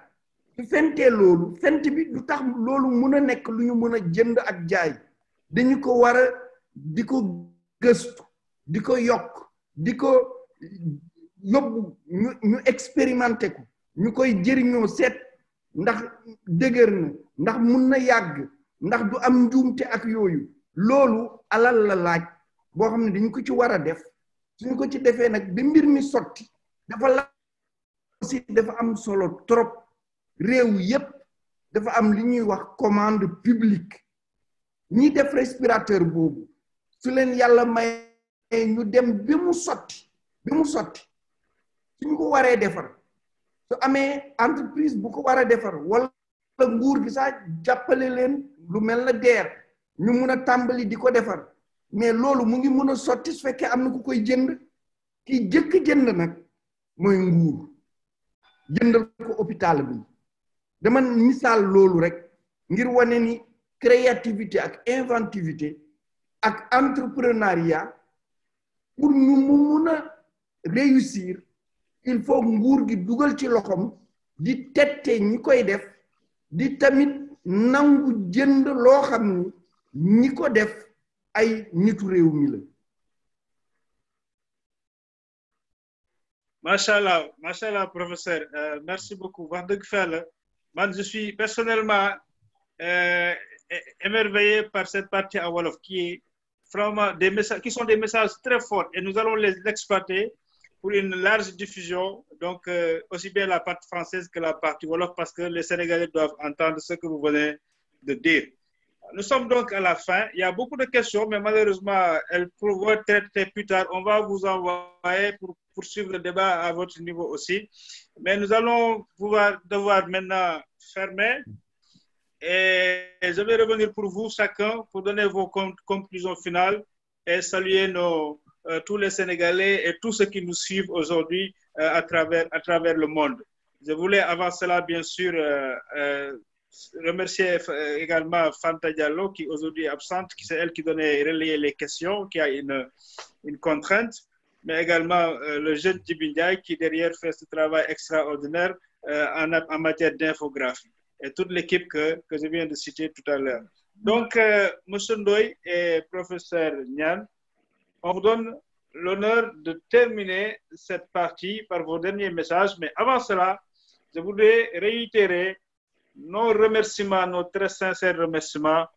su fentee loolu fent bi du tax loolu mun a nekk lu ñu mun a jënd ak jaay dañu ko war a di ko gëstu di ko yokk di ko yóbbu ñu expérimenté ko ñu koy jëriñoo seet ndax dëgër na ndax mun na yàgg ndax du am njuumte ak yooyu loolu alal la laaj boo xam ne dañu ko ci war a def suñu ko ci defee nag ba mbir mi sotti dafa la aussi dafa am solo trop réew yépp dafa am li ñuy wax commande publique ñi def respirateur boobu su leen yàlla may ñu dem bi mu sotti suñu ko waree defar su amee entreprise bu ko war a defar wala nguur gi sax jàppale leen lu mel na DER ñu mun a tàmbali di ko defar mais loolu mu ngi mun a sotti su fekkee am na ku koy jënd ki jëkk jënd nag mooy nguur jëndal ko hôpital bi dama misaal loolu rek ngir wane ni créativité ak inventivité ak entrepreneuriat pour ñu mu mun a réussir il faut nguur gi dugal ci loxom di tette ñi koy def di tamit nangu jënd loo xam ni ñi ko def ay nitu réew mi la. Machallah, professeur. Merci beaucoup. Man, je suis personnellement émerveillé par cette partie à Wolof qui est vraiment des messages, qui sont des messages très forts et nous allons les exploiter pour une large diffusion, donc aussi bien la partie française que la partie Wolof parce que les Sénégalais doivent entendre ce que vous venez de dire. Nous sommes donc à la fin. Il y a beaucoup de questions, mais malheureusement, elles pourront être traitées plus tard. On va vous envoyer pour poursuivre le débat à votre niveau aussi. Mais nous allons devoir maintenant fermer. Et je vais revenir pour vous, chacun, pour donner vos conclusions finales et saluer tous les Sénégalais et tous ceux qui nous suivent aujourd'hui à travers le monde. Je voulais avant cela, bien sûr, remercier également Fanta Diallo qui aujourd'hui est absente, qui c'est elle qui donnait relayer les questions, qui a une contrainte, mais également le jeune Djibi Ndiaye qui derrière fait ce travail extraordinaire en matière d'infographie et toute l'équipe que je viens de citer tout à l'heure. Donc, M. Ndoye et professeur Niane, on vous donne l'honneur de terminer cette partie par vos derniers messages, mais avant cela, je voudrais réitérer nos remerciements, nos très sincères remerciements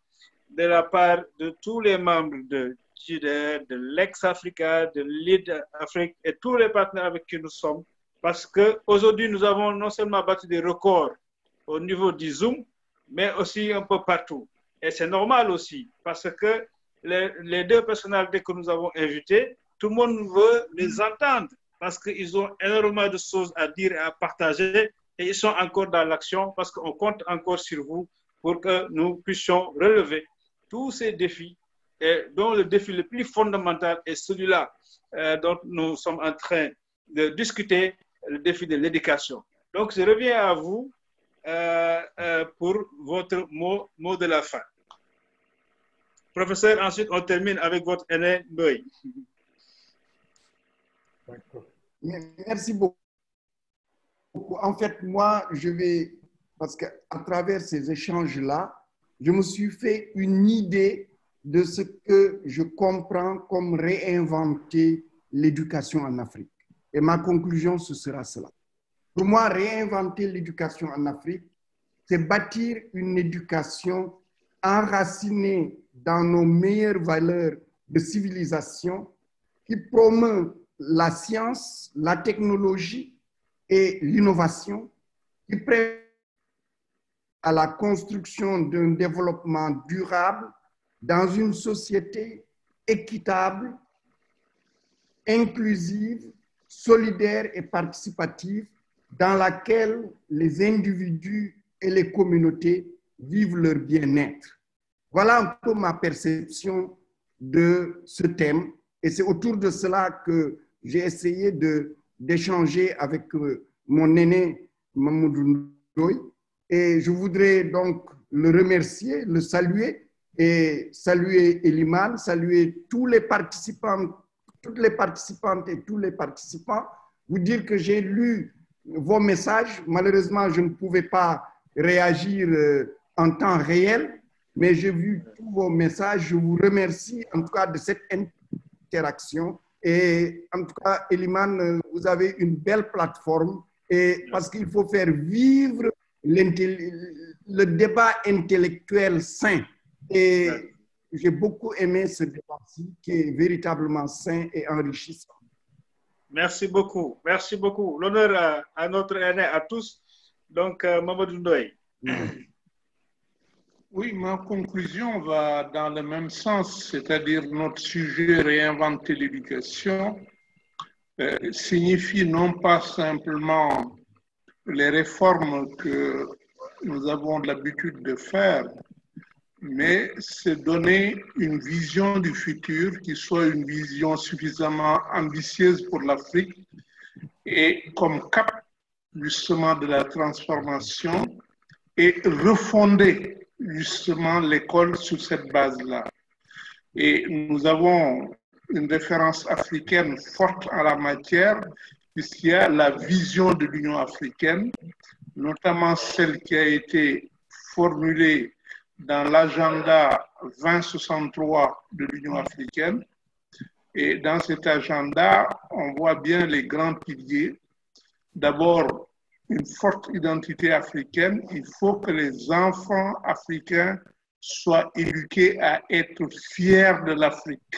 de la part de tous les membres de JIDER, de l'ex-Africa, de Lead Afrique et tous les partenaires avec qui nous sommes, parce qu'aujourd'hui, nous avons non seulement battu des records au niveau du Zoom, mais aussi un peu partout. Et c'est normal aussi, parce que les deux personnalités que nous avons invitées, tout le monde veut les entendre, parce qu'ils ont énormément de choses à dire et à partager, et ils sont encore dans l'action parce qu'on compte encore sur vous pour que nous puissions relever tous ces défis, et dont le défi le plus fondamental est celui-là dont nous sommes en train de discuter, le défi de l'éducation. Donc, je reviens à vous pour votre mot de la fin. Professeur, ensuite, on termine avec votre aîné Ndoye. D'accord. Merci beaucoup. En fait, moi, parce qu'à travers ces échanges-là, je me suis fait une idée de ce que je comprends comme réinventer l'éducation en Afrique. Et ma conclusion, ce sera cela. Pour moi, réinventer l'éducation en Afrique, c'est bâtir une éducation enracinée dans nos meilleures valeurs de civilisation qui promeut la science, la technologie et l'innovation, qui à la construction d'un développement durable dans une société équitable, inclusive, solidaire et participative dans laquelle les individus et les communautés vivent leur bien-être. Voilà un peu ma perception de ce thème et c'est autour de cela que j'ai essayé d'échanger avec mon aîné Mamadou Ndoye et je voudrais donc le remercier, le saluer et saluer Eliman, saluer tous les participants, toutes les participantes et tous les participants, vous dire que j'ai lu vos messages. Malheureusement, je ne pouvais pas réagir en temps réel, mais j'ai vu tous vos messages. Je vous remercie en tout cas de cette interaction. Et en tout cas, Eliman, vous avez une belle plateforme et parce qu'il faut faire vivre le débat intellectuel sain. Et j'ai beaucoup aimé ce débat-ci qui est véritablement sain et enrichissant. Merci beaucoup. Merci beaucoup. L'honneur à notre aîné, à tous. Donc, Mamadou Ndoye. Oui, ma conclusion va dans le même sens, c'est-à-dire notre sujet réinventer l'éducation signifie non pas simplement les réformes que nous avons l'habitude de faire, mais c'est donner une vision du futur qui soit une vision suffisamment ambitieuse pour l'Afrique et comme cap justement de la transformation et refonder justement l'école sur cette base-là. Et nous avons une référence africaine forte en la matière puisqu'il y a la vision de l'Union africaine, notamment celle qui a été formulée dans l'agenda 2063 de l'Union africaine. Et dans cet agenda, on voit bien les grands piliers. D'abord, une forte identité africaine. Il faut que les enfants africains soient éduqués à être fiers de l'Afrique,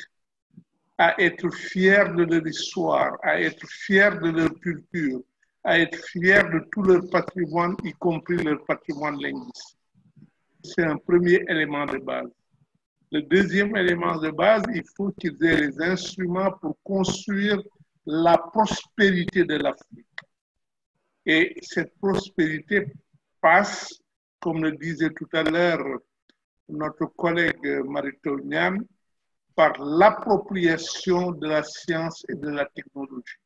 à être fiers de leur histoire, à être fiers de leur culture, à être fiers de tout leur patrimoine, y compris leur patrimoine linguistique. C'est un premier élément de base. Le deuxième élément de base, il faut qu'ils aient les instruments pour construire la prospérité de l'Afrique. Et cette prospérité passe, comme le disait tout à l'heure notre collègue Marito Nian, par l'appropriation de la science et de la technologie.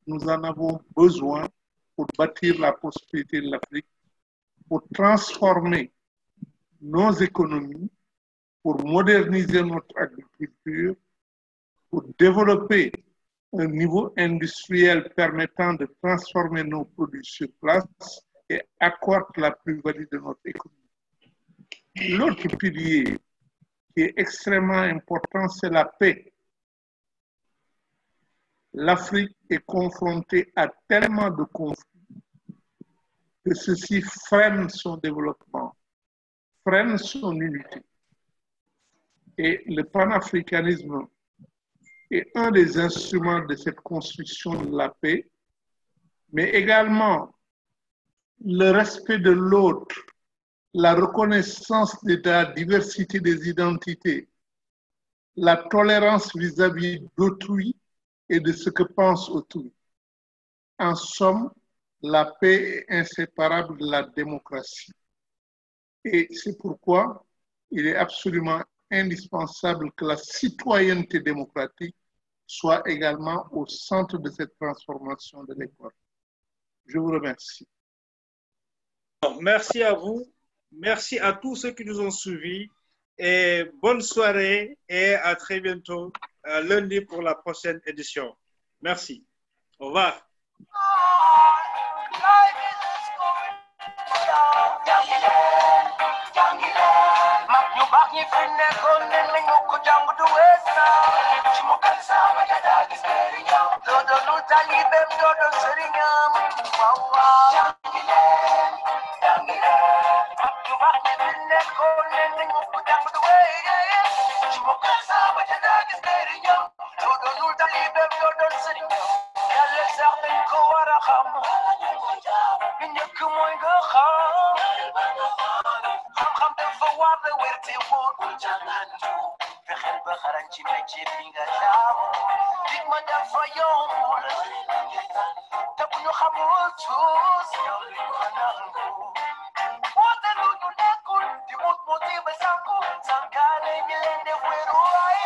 Nous en avons besoin pour bâtir la prospérité de l'Afrique, pour transformer nos économies, pour moderniser notre agriculture, pour développer un niveau industriel permettant de transformer nos produits sur place et accroître la plus-value de notre économie. L'autre pilier qui est extrêmement important, c'est la paix. L'Afrique est confrontée à tellement de conflits que ceci freine son développement, freine son unité. Et le panafricanisme est un des instruments de cette construction de la paix, mais également le respect de l'autre, la reconnaissance de la diversité des identités, la tolérance vis-à-vis d'autrui et de ce que pense autrui. En somme, la paix est inséparable de la démocratie. Et c'est pourquoi il est absolument indispensable que la citoyenneté démocratique soit également au centre de cette transformation de l'école. Je vous remercie. Merci à vous. Merci à tous ceux qui nous ont suivis. Et bonne soirée et à très bientôt, lundi pour la prochaine édition. Merci. Au revoir. Come on, go home. te werte wóor ku jàngantu fexeel ba xarañ ci métier bi nga taamu dig ma dafa yombul te bu ñu xamul tuus yow li ko nangu woote lu ñu nekkul di mut motivé sanku sankaane ñi leen def wéeru waay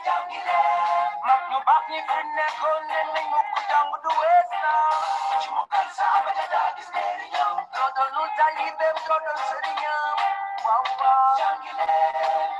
jàngi leen mag ñu baax ñi fi nekkoon ne nañ mu ko jàng du wees na ci mu kan saa ba daa gis njëriñam doo doon lu taalibeem doo doon sëriñam waaw jàngi leen